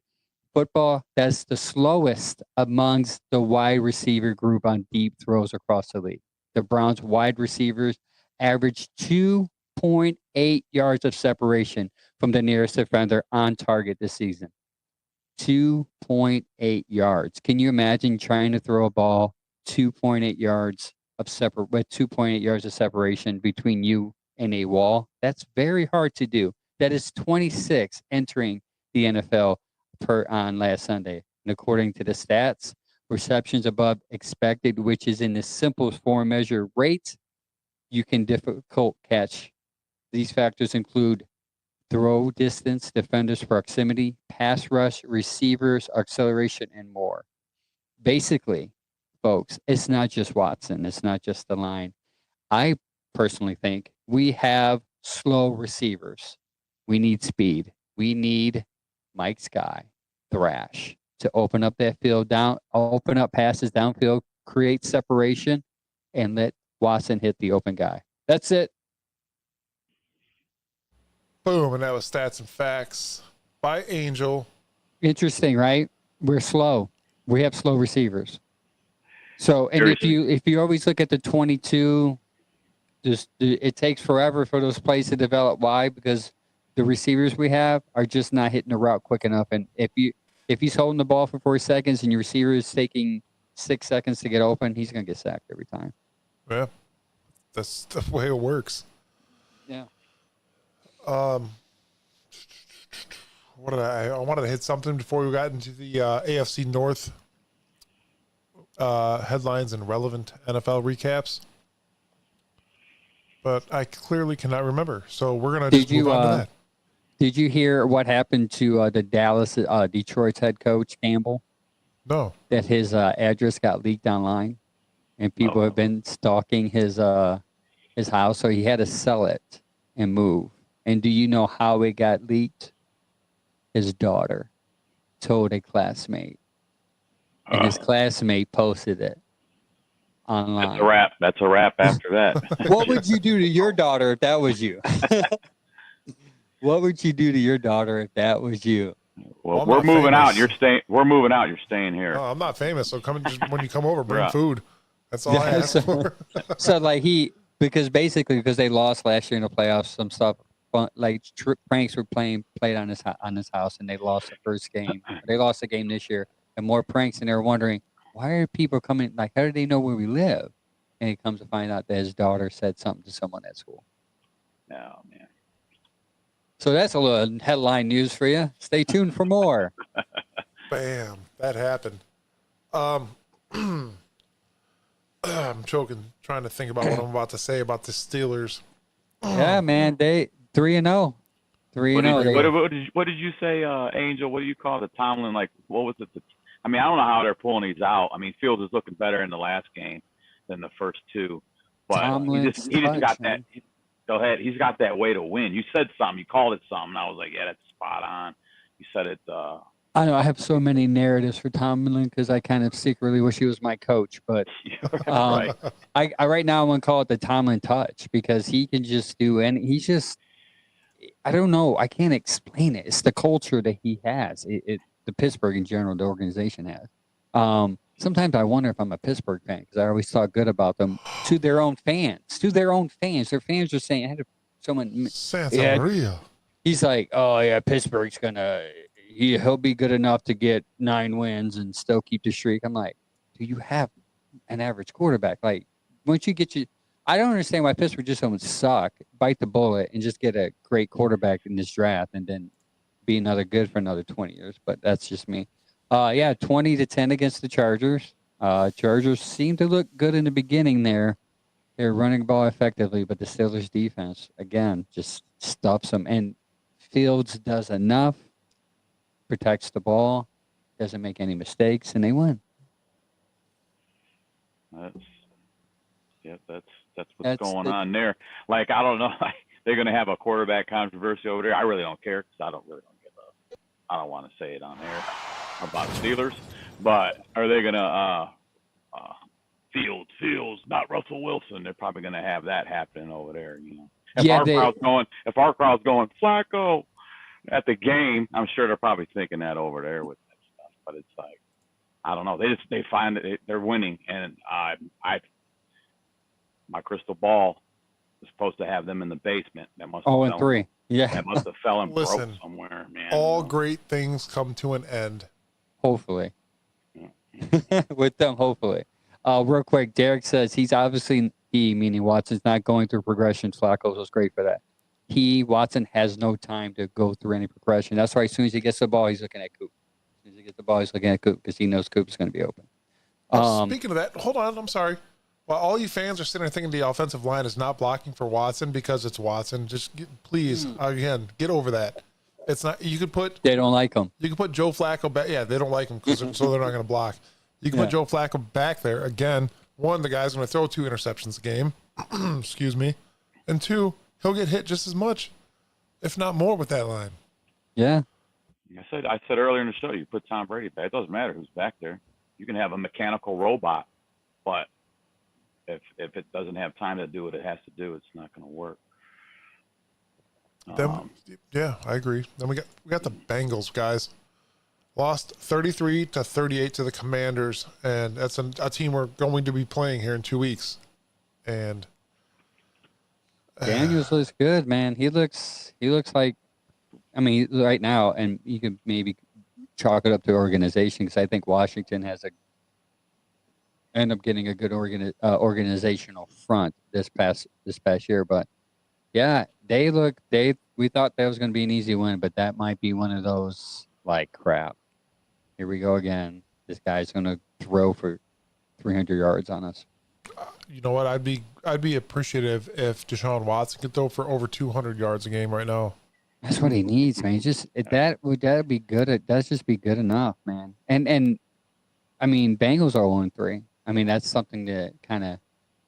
Football, that's the slowest amongst the wide receiver group on deep throws across the league. The Browns wide receivers averaged 2.8 yards of separation from the nearest defender on target this season. 2.8 yards. Can you imagine trying to throw a ball 2.8 yards of with 2.8 yards of separation between you and a wall? That's very hard to do. That is 26 entering the NFL on last Sunday. And according to the stats, receptions above expected, which is in the simplest form measure rate, you can difficult catch. These factors include throw distance, defenders proximity, pass rush, receivers, acceleration, and more. Basically, folks, it's not just Watson. It's not just the line. I personally think we have slow receivers. We need speed. We need Mike Sky, Thrash, to open up that field down, open up passes downfield, create separation, and let Watson hit the open guy. That's it. Boom, and that was stats and facts by Angel. Interesting, right? We're slow. We have slow receivers. So, and if you always look at the 22, just it takes forever for those plays to develop. Why? Because the receivers we have are just not hitting the route quick enough. And if he's holding the ball for 4 seconds and your receiver is taking 6 seconds to get open, he's going to get sacked every time. Yeah. That's the way it works. Yeah. What did I wanted to hit something before we got into the AFC North headlines and relevant NFL recaps. But I clearly cannot remember. So we're going to just move on to that. Did you hear what happened to the Detroit's head coach, Campbell? No. That his address got leaked online, and people have been stalking his house, so he had to sell it and move. And do you know how it got leaked? His daughter told a classmate, and his classmate posted it online. That's a wrap. That's a wrap after that. What would you do to your daughter if that was you? What would you do to your daughter if that was you? Well, we're moving out. You're staying. We're moving out. You're staying here. I'm not famous, so when you come over, bring food. That's all I ask for. So like because they lost last year in the playoffs, some stuff like pranks were played on his house, and they lost the first game. They lost the game this year, and more pranks, and they were wondering why are people coming? Like, how do they know where we live? And he comes to find out that his daughter said something to someone at school. Oh man. So that's a little headline news for you. Stay tuned for more. Bam, that happened. I'm choking, trying to think about what I'm about to say about the Steelers. Yeah, man, they 3-0. 3-0. What did you say, Angel? What do you call the Tomlin? Like, what was it? I mean, I don't know how they're pulling these out. I mean, Fields is looking better in the last game than the first two, but he just got that. Go ahead. He's got that way to win. You said something. You called it something. I was like, yeah, that's spot on. You said it. I know I have so many narratives for Tomlin because I kind of secretly wish he was my coach, but right. I right now I'm gonna call it the Tomlin touch because he can just do, and he's just, I don't know, I can't explain it. It's the culture that he has. The Pittsburgh in general, the organization has. Sometimes I wonder if I'm a Pittsburgh fan because I always thought good about them to their own fans. Their fans are saying, I had someone. Santa Maria. He's like, oh yeah, Pittsburgh's gonna. He'll be good enough to get 9 wins and still keep the streak. I'm like, do you have an average quarterback? Like, once you get I don't understand why Pittsburgh just don't suck, bite the bullet, and just get a great quarterback in this draft and then be another good for another 20 years. But that's just me. 20-10 against the Chargers. Chargers seem to look good in the beginning there. They're running the ball effectively, but the Steelers defense, again, just stops them. And Fields does enough, protects the ball, doesn't make any mistakes, and they win. That's what's going on there. Like, I don't know. They're going to have a quarterback controversy over there. I really don't care because I don't want to say it on air about Steelers, but are they going to Fields, not Russell Wilson? They're probably going to have that happening over there, you know. If our crowd's going Flacco at the game, I'm sure they're probably thinking that over there with that stuff. But it's like, I don't know. They find that they're winning, and my crystal ball is supposed to have them in the basement. That must 0-3. Yeah, that must have fell and broke somewhere, man. All great things come to an end. Hopefully. With them, hopefully. Real quick, Derek says he's obviously, meaning Watson's not going through progression. Flacco was great for that. Watson has no time to go through any progression. That's why as soon as he gets the ball, he's looking at Coop. As soon as he gets the ball, he's looking at Coop because he knows Coop's going to be open. Speaking of that, hold on, I'm sorry. While all you fans are sitting there thinking the offensive line is not blocking for Watson because it's Watson, please, again, get over that. It's not. You could put. They don't like him. You could put Joe Flacco back. Yeah, they don't like him so they're not going to block. You can put Joe Flacco back there again. One, the guy's going to throw 2 interceptions a game. Excuse me. And 2, he'll get hit just as much, if not more, with that line. Yeah. I said earlier in the show, you put Tom Brady back. It doesn't matter who's back there. You can have a mechanical robot, but if it doesn't have time to do what it has to do, it's not going to work. Yeah, I agree. Then we got the Bengals, guys. Lost 33-38 to the Commanders, and that's a team we're going to be playing here in 2 weeks. And Daniels looks good, man. He looks like, I mean, right now, and you could maybe chalk it up to organization because I think Washington has end up getting a good organizational front this past year. But yeah, we thought that was going to be an easy win, but that might be one of those like crap. Here we go again. This guy's going to throw for 300 yards on us. You know what? I'd be appreciative if Deshaun Watson could throw for over 200 yards a game right now. That's what he needs, man. That'd be good. That's just be good enough, man. And I mean, Bengals are 0-3. I mean, that's something to kind of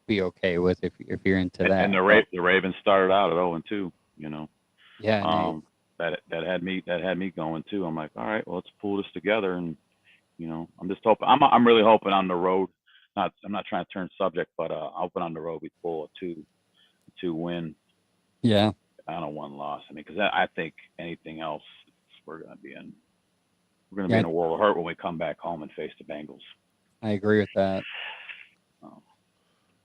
be okay with if you're into that. And the Ravens started out at 0-2. You know. Yeah. That had me going too. I'm like, all right, well, let's pull this together, and you know, I'm just hoping. I'm really hoping on the road. I'm not trying to turn subject, but I'm hoping on the road we pull a 2 win. Yeah. On a 1 loss. I mean, because I think anything else, we're going to be in a world of hurt when we come back home and face the Bengals. I agree with that.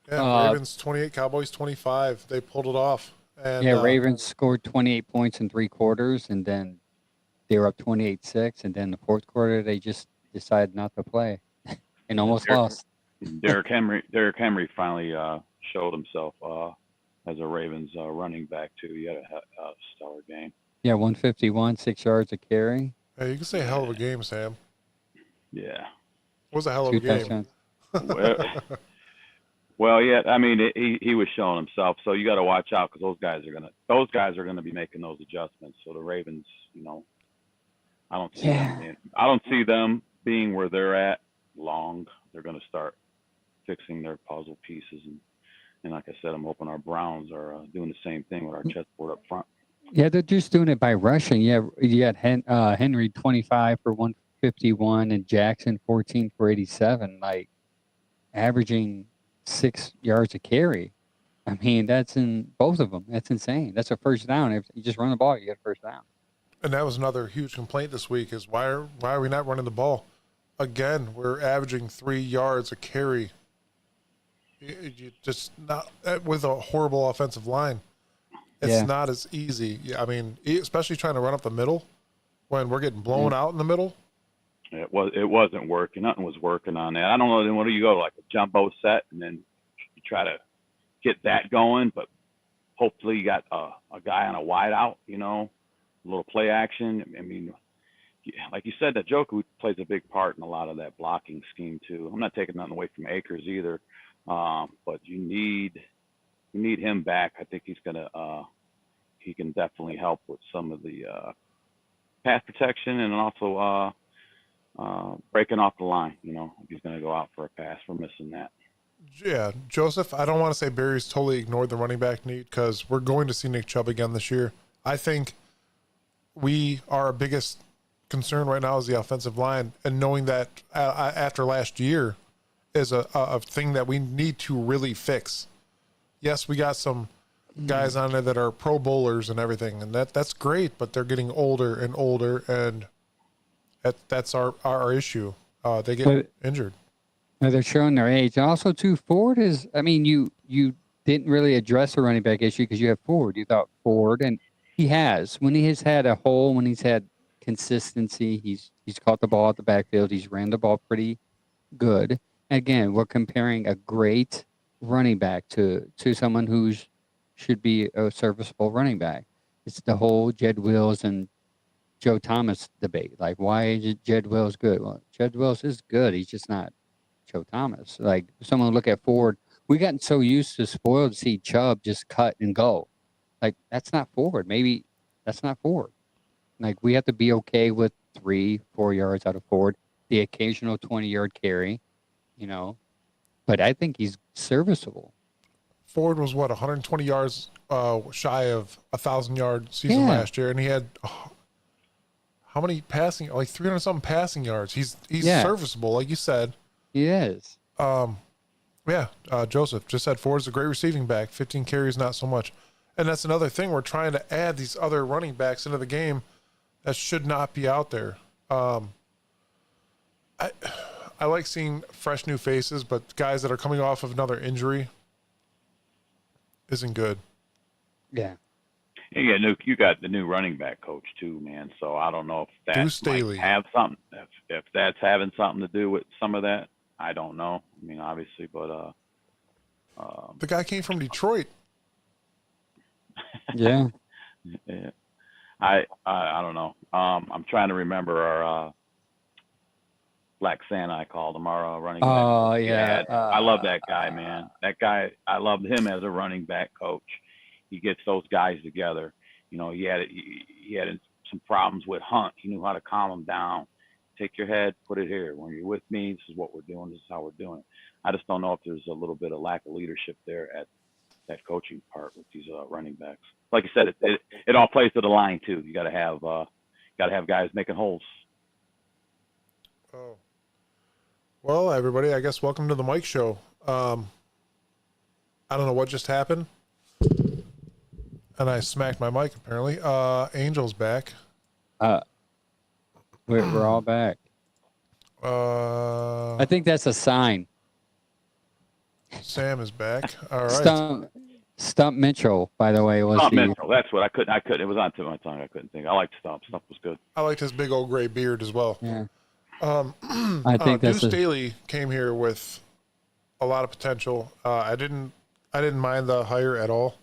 Ravens 28, Cowboys 25. They pulled it off. And, Ravens scored 28 points in 3 quarters, and then they were up 28-6, and then the 4th quarter they just decided not to play and almost lost. Derrick Henry finally showed himself as a Ravens running back too. He had a stellar game. Yeah, 151, 6 yards a carry. Hey, you can say hell of a game, Sam. Yeah. It was a hell of a game. Well, yeah. I mean, he was showing himself. So you got to watch out because those guys are gonna be making those adjustments. So the Ravens, you know, I don't see them being where they're at long. They're going to start fixing their puzzle pieces and like I said, I'm hoping our Browns are doing the same thing with our chessboard up front. Yeah, they're just doing it by rushing. Yeah, you had Henry 25 for 151 and Jackson 14 for 87, like averaging 6 yards a carry. I mean, that's in both of them. That's insane. That's a first down. If you just run the ball, you get a first down. And that was another huge complaint this week is why are we not running the ball? Again, we're averaging 3 yards a carry. You just not with a horrible offensive line. It's not as easy. I mean, especially trying to run up the middle when we're getting blown out in the middle. It wasn't working. Nothing was working on that. I don't know. Then what do you go like a jumbo set and then you try to get that going, but hopefully you got a guy on a wide out, you know, a little play action. I mean, like you said, that Joker plays a big part in a lot of that blocking scheme too. I'm not taking nothing away from Akers either. But you need him back. I think he can definitely help with some of the pass protection and also breaking off the line. You know, if he's going to go out for a pass, we're missing that. Yeah, Joseph, I don't want to say Barry's totally ignored the running back need because we're going to see Nick Chubb again this year. I think our biggest concern right now is the offensive line, and knowing that after last year is a thing that we need to really fix. Yes, we got some guys on there that are pro bowlers and everything, and that's great, but they're getting older and older, and that's our issue. They get injured. They're showing their age. And also, too, Ford is, I mean, you didn't really address the running back issue because you have Ford. You thought Ford, and he has. When he has had a hole, when he's had consistency, he's caught the ball at the backfield. He's ran the ball pretty good. Again, we're comparing a great running back to someone who should be a serviceable running back. It's the whole Jed Wills and Joe Thomas debate. Like, why is Jed Wills good? Well, Jed Wills is good. He's just not Joe Thomas. Like, someone look at Ford. We gotten so used to spoiled to see Chubb just cut and go. Like, that's not Ford. Maybe that's not Ford. Like, we have to be okay with 3-4 yards out of Ford, the occasional 20-yard carry. You know, but I think he's serviceable. Ford was 120 yards shy of 1,000-yard season last year, and he had how many passing? Like 300 something passing yards. He's serviceable, like you said. He is. Joseph just said Ford's a great receiving back. 15 carries, not so much, and that's another thing. We're trying to add these other running backs into the game that should not be out there. I like seeing fresh new faces, but guys that are coming off of another injury isn't good. Yeah. You got the new running back coach too, man. So I don't know if that might have something, if that's having something to do with some of that. I don't know. I mean, obviously, but The guy came from Detroit. Yeah. yeah. I don't know. I'm trying to remember our Black Santa, I called him, our running back. Oh, yeah. I love that guy, man. That guy, I loved him as a running back coach. He gets those guys together. You know, he had some problems with Hunt. He knew how to calm him down. Take your head, put it here. When you're with me, this is what we're doing. This is how we're doing it. I just don't know if there's a little bit of lack of leadership there at that coaching part with these running backs. Like you said, it all plays to the line too. You got to have guys making holes. Oh. Well, everybody, I guess welcome to the Mike Show. I don't know what just happened. And I smacked my mic, apparently. Angel's back. We're all back. I think that's a sign. Sam is back. All right. Stump Mitchell, by the way, was Stump Mitchell. That's what I couldn't. It was on to my tongue. I couldn't think. I liked Stump. Stump was good. I liked his big old gray beard as well. Yeah. I think Deuce Staley came here with a lot of potential. I didn't mind the hire at all,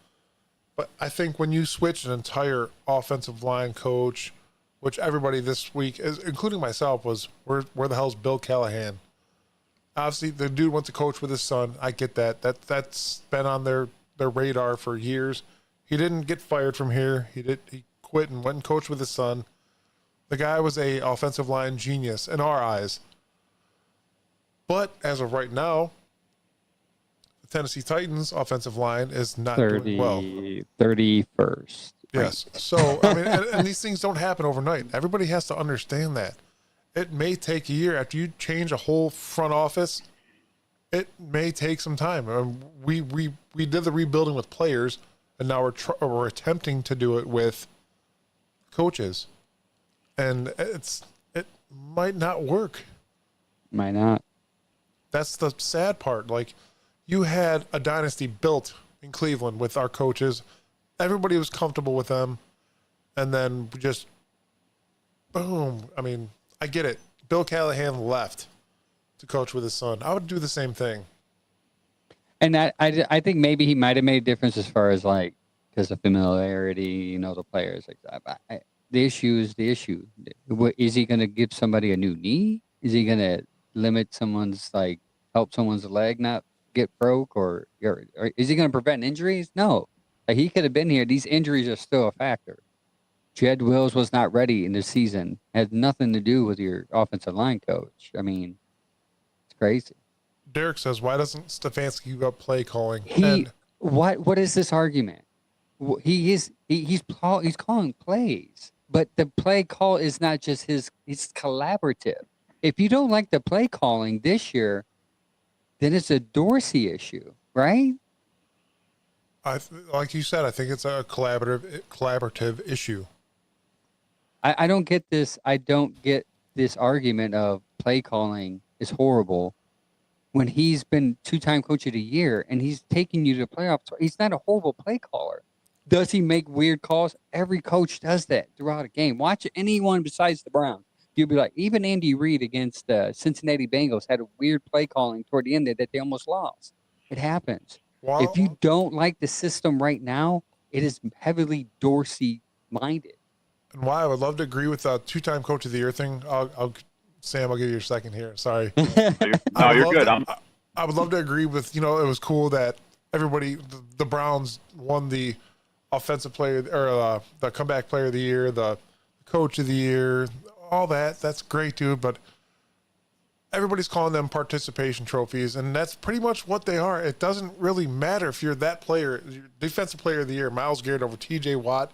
but I think when you switch an entire offensive line coach, which everybody this week, including myself, was where the hell's Bill Callahan? Obviously, the dude went to coach with his son. I get that. That's been on their radar for years. He didn't get fired from here. He quit and went and coached with his son. The guy was a offensive line genius in our eyes. But as of right now, the Tennessee Titans offensive line is not doing well. 31st. Yes. So, I mean, and these things don't happen overnight. Everybody has to understand that. It may take a year. After you change a whole front office, it may take some time. We did the rebuilding with players, and now we're attempting to do it with coaches. And it might not work. Might not. That's the sad part. Like, you had a dynasty built in Cleveland with our coaches. Everybody was comfortable with them. And then just, boom. I mean, I get it. Bill Callahan left to coach with his son. I would do the same thing. And I think maybe he might have made a difference as far as, like, because of familiarity, the players. Like, the issue is the issue. Is he going to give somebody a new knee? Is he going to limit someone's, like, help someone's leg not get broke? Or is he going to prevent injuries? No. Like, he could have been here. These injuries are still a factor. Jed Wills was not ready in the season. Had nothing to do with your offensive line coach. I mean, it's crazy. Derek says, why doesn't Stefanski give up play calling? What is this argument? He's calling plays, but the play call is not just it's collaborative. If you don't like the play calling this year, then it's a Dorsey issue, right? Like you said, I think it's a collaborative issue. I don't get this. I don't get this argument of play calling is horrible when he's been 2-time coach of the year and he's taking you to the playoffs. He's not a horrible play caller. Does he make weird calls? Every coach does that throughout a game. Watch anyone besides the Browns. You'll be like, even Andy Reid against the Cincinnati Bengals had a weird play calling toward the end that they almost lost. It happens. Wow. If you don't like the system right now, it is heavily Dorsey-minded. And why I would love to agree with the 2-time coach of the year thing. Sam, I'll give you your second here. Sorry. No, you're good. I would love to agree with, it was cool that everybody, the Browns won the offensive player or the comeback player of the year, the coach of the year, all that. That's great, dude. But everybody's calling them participation trophies, and that's pretty much what they are. It doesn't really matter if you're that player, defensive player of the year, Myles Garrett over TJ Watt.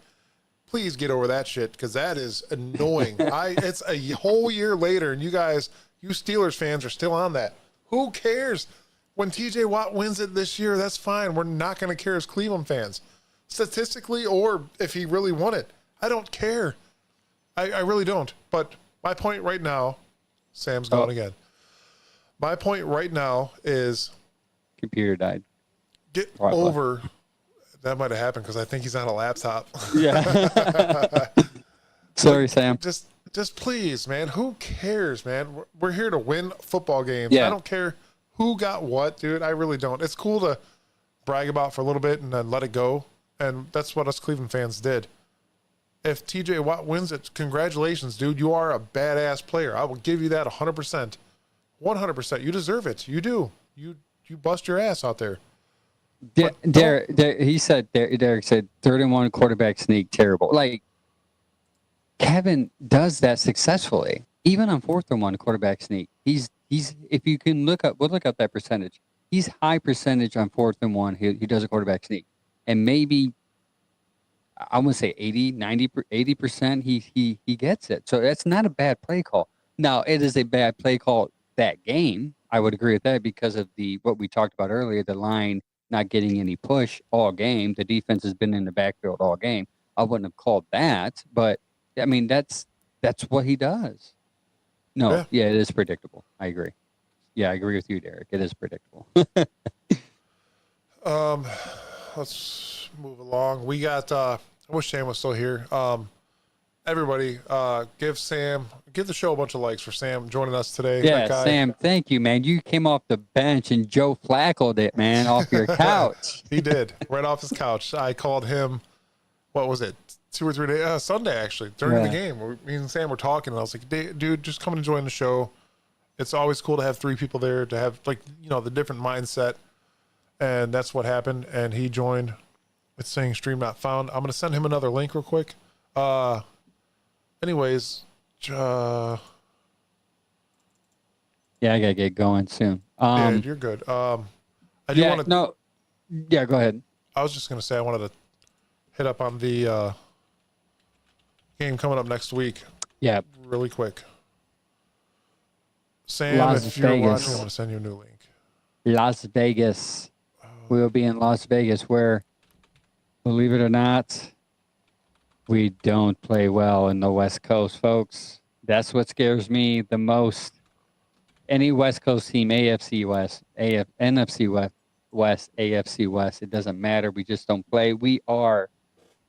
Please get over that shit, because that is annoying. It's a whole year later, and you Steelers fans are still on that. Who cares? When TJ Watt wins it this year, that's fine. We're not going to care as Cleveland fans. Statistically, or if he really won it. I don't care. I really don't. But my point right now, Sam's gone again. My point right now is... Computer died. Get over... That might have happened because I think he's on a laptop. Yeah. Sorry, Sam. Just just please, man. Who cares, man? We're here to win football games. Yeah. I don't care who got what, dude. I really don't. It's cool to brag about for a little bit and then let it go. And that's what us Cleveland fans did. If TJ Watt wins it, congratulations, dude. You are a badass player. I will give you that 100%. 100%. You deserve it. You do. You bust your ass out there. Derek said 3rd-and-1 quarterback sneak, terrible. Like, Kevin does that successfully, even on 4th-and-1 quarterback sneak. He's if you can look up that percentage. He's high percentage on 4th-and-1. He does a quarterback sneak, and maybe I want to say 80% he gets it. So that's not a bad play call. Now it is a bad play call that game. I would agree with that because of what we talked about earlier, the line not getting any push all game. The defense has been in the backfield all game. I wouldn't have called that, but I mean that's what he does. No, yeah, it is predictable. I agree. Yeah, I agree with you, Derek. It is predictable. Let's move along. We got I wish Sam was still here. Everybody, give the show a bunch of likes for Sam joining us today. Yeah, Sam, thank you, man. You came off the bench and Joe Flacco'd it, man, off your couch. He did, right off his couch. I called him, what was it, 2 or 3 days, Sunday actually, during the game. Me and Sam were talking, and I was like, dude, just come and join the show. It's always cool to have 3 people there to have, like, the different mindset. And that's what happened. And he joined. It's saying stream not found. I'm going to send him another link real quick. Anyways, yeah, I gotta get going soon. yeah, you're good. I go ahead. I was just gonna say I wanted to hit up on the game coming up next week. Yeah, really quick. Sam, if you're watching, I'm gonna send you a new link. Las Vegas. We will be in Las Vegas, where, believe it or not, we don't play well in the West Coast, folks. That's what scares me the most. Any West Coast team, AFC West, NFC West, AFC West, it doesn't matter. We just don't play. We are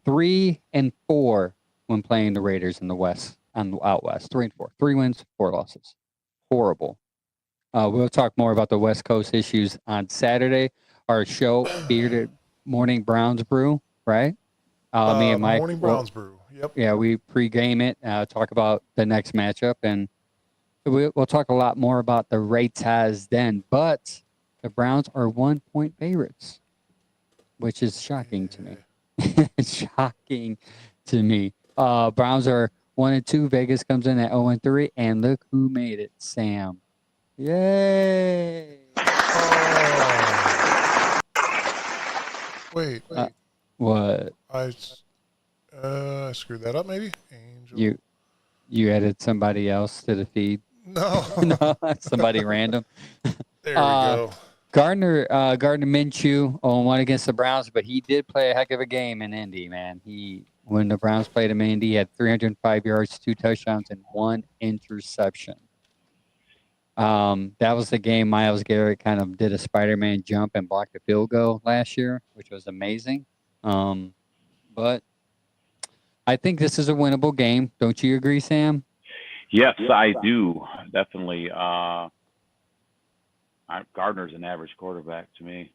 3-4 when playing the Raiders in the West, out West. 3-4. 3 wins, 4 losses. Horrible. We'll talk more about the West Coast issues on Saturday. Our show, Bearded Morning Browns Brew, right? Me and Mike. Morning Browns Brew. Yep. Yeah, we pregame it, talk about the next matchup, and we'll talk a lot more about the Raiders then. But the Browns are 1-point favorites, which is shocking to me. It's shocking to me. Browns are 1-2. Vegas comes in at 0-3, and look who made it, Sam. Yay! Wait. What? I screwed that up. Maybe Angel. You added somebody else to the feed. No, no, somebody random. There we go. Gardner Minshew 0-1 against the Browns, but he did play a heck of a game in Indy, man. When the Browns played him in Indy, he had 305 yards, 2 touchdowns, and 1 interception. That was the game Myles Garrett kind of did a Spider-Man jump and blocked a field goal last year, which was amazing. But I think this is a winnable game. Don't you agree, Sam? Yes, I do. Definitely. Gardner's an average quarterback to me.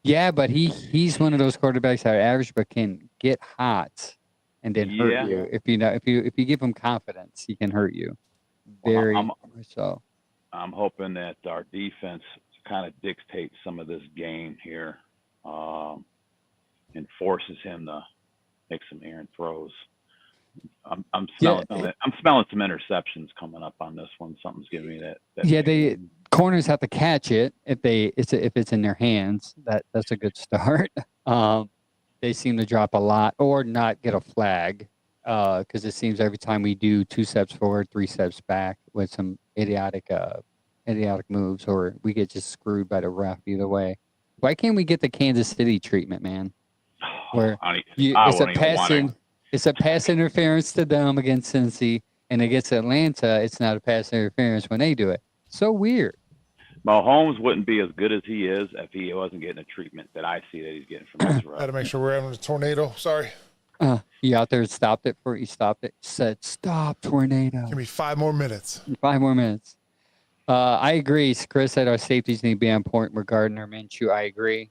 Yeah, but he's one of those quarterbacks that are average but can get hot and then hurt you. If you give him confidence, he can hurt you. Very so. I'm hoping that our defense kind of dictates some of this game here, and forces him to make some errant throws. I'm smelling some interceptions coming up on this one. Something's giving me that. The corners have to catch it if it's in their hands. That's a good start. They seem to drop a lot or not get a flag, because it seems every time we do 2 steps forward, 3 steps back with some idiotic moves, or we get just screwed by the ref either way. Why can't we get the Kansas City treatment, man? Where it's a pass interference to them against Cincy, and against Atlanta, it's not a pass interference when they do it. So weird. Mahomes wouldn't be as good as he is if he wasn't getting a treatment that I see that he's getting from his ref. Had to make sure we're having a tornado. Sorry. You out there stopped it for you stopped it. Said stop tornado. Give me 5 more minutes. 5 more minutes. I agree. Chris said our safeties need to be on point regarding our Minshew. I agree.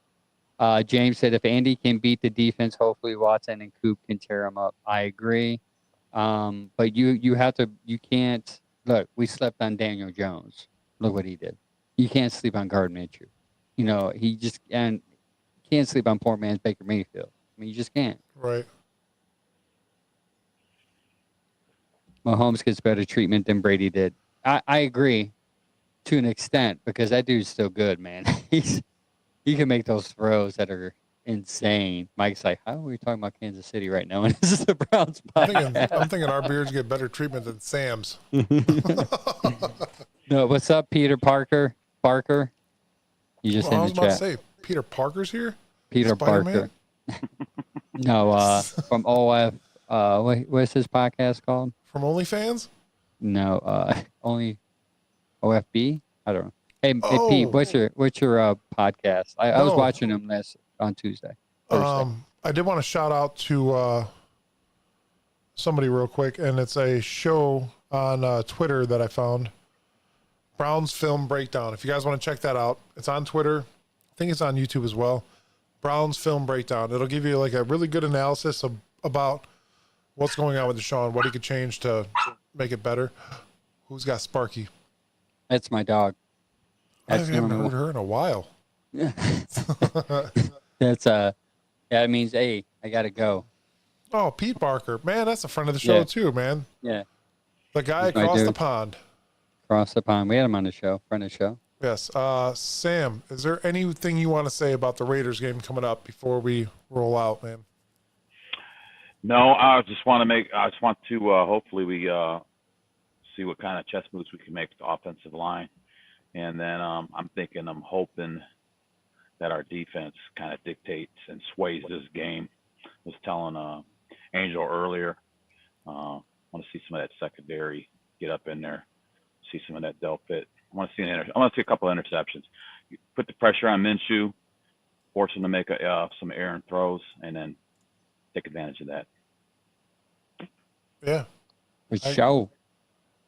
James said if Andy can beat the defense, hopefully Watson and Coop can tear him up. I agree. But you have to. You can't look. We slept on Daniel Jones. Look what he did. You can't sleep on Gardner Minshew. You know he just and can't sleep on poor man's Baker Mayfield. I mean you just can't. Right. Mahomes gets better treatment than Brady did. I agree to an extent because that dude's still good, man. He can make those throws that are insane. Mike's like, how are we talking about Kansas City right now? And this is the Browns podcast. I'm thinking our beards get better treatment than Sam's. No, what's up, Peter Parker? You just I in was the about chat. to say, Peter Parker's here? Peter Spider-Man? Parker. No, from OF. What's his podcast called? From OnlyFans? No, only OFB. I don't know. Hey, Oh. Pete, what's your podcast? I was watching him on Thursday. Thursday. I did want to shout out to somebody real quick, and it's a show on Twitter that I found. Browns Film Breakdown. If you guys want to check that out, it's on Twitter. I think it's on YouTube as well. Browns Film Breakdown. It'll give you like a really good analysis about what's going on with Deshaun, what he could change to make it better. Who's got Sparky? That's my dog. I haven't heard her in a while. That's yeah, it means hey, I gotta go. Oh, Pete Barker. Man, that's a friend of the show too, man. Yeah. The guy He's my across the dude. pond. Across the pond. We had him on the show, friend of the show. Yes. Sam, is there anything you want to say about the Raiders game coming up before we roll out, man? No, I just want to hopefully we see what kind of chess moves we can make with the offensive line. And then I'm hoping that our defense kind of dictates and sways this game. I was telling Angel earlier, I want to see some of that secondary get up in there, see some of that Del Pitt. I want to see a couple of interceptions. You put the pressure on Minshew, force him to make some errant throws, and then take advantage of that. Yeah. Show.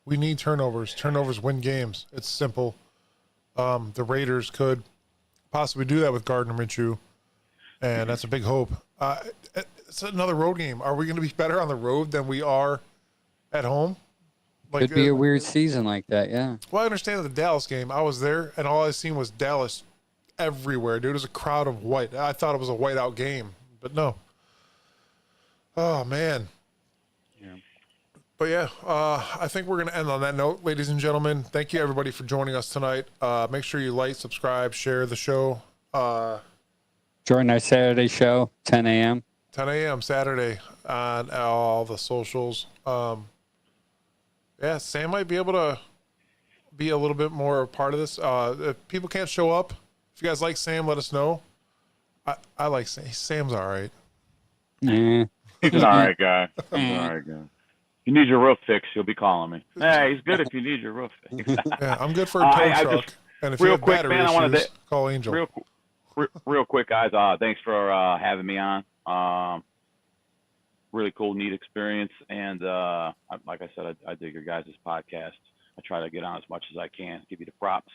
We need turnovers. Turnovers win games. It's simple. The Raiders could possibly do that with Gardner Minshew, and that's a big hope. It's another road game. Are we going to be better on the road than we are at home? Like, Could be a weird season like that, yeah. Well, I understand the Dallas game. I was there, and all I seen was Dallas everywhere, dude. It was a crowd of white. I thought it was a whiteout game, but no. Oh, man. Yeah. But yeah, I think we're going to end on that note, ladies and gentlemen. Thank you, everybody, for joining us tonight. Make sure you like, subscribe, share the show. Join our Saturday show, 10 a.m. 10 a.m. Saturday on all the socials. Yeah, Sam might be able to be a little bit more a part of this. If people can't show up, if you guys like Sam, let us know. I like Sam. Sam's all right. Yeah. He's an all right guy. He's an all right guy. If you need your roof fixed, you'll be calling me. Hey, he's good if you need your roof fixed. Yeah, I'm good for a tow truck. And if you real have quick, battery man, I wanted issues, to call Angel. Real quick, guys. Thanks for having me on. Really cool, neat experience. And like I said, I dig your guys' podcast. I try to get on as much as I can, give you the props.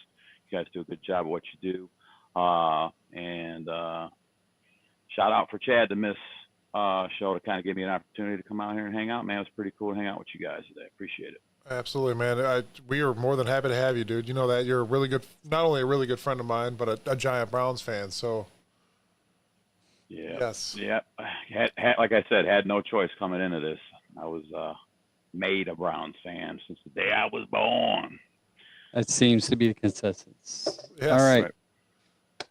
You guys do a good job of what you do. And shout out for Chad to miss show to kind of give me an opportunity to come out here and hang out. Man, it was pretty cool to hang out with you guys today. Appreciate it. Absolutely, man. We are more than happy to have you, dude. You know that you're a really good, not only a really good friend of mine, but a giant Browns fan. So, yeah, yes, yeah. Like I said, had no choice coming into this. I was made a Browns fan since the day I was born. That seems to be the consensus. Yes. All right.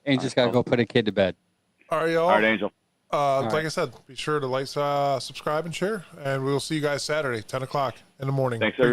Angel's got to go put a kid to bed. All right, y'all. All right, Angel. Like I said, be sure to like, subscribe, and share. And we will see you guys Saturday, 10 o'clock in the morning. Thanks, everybody.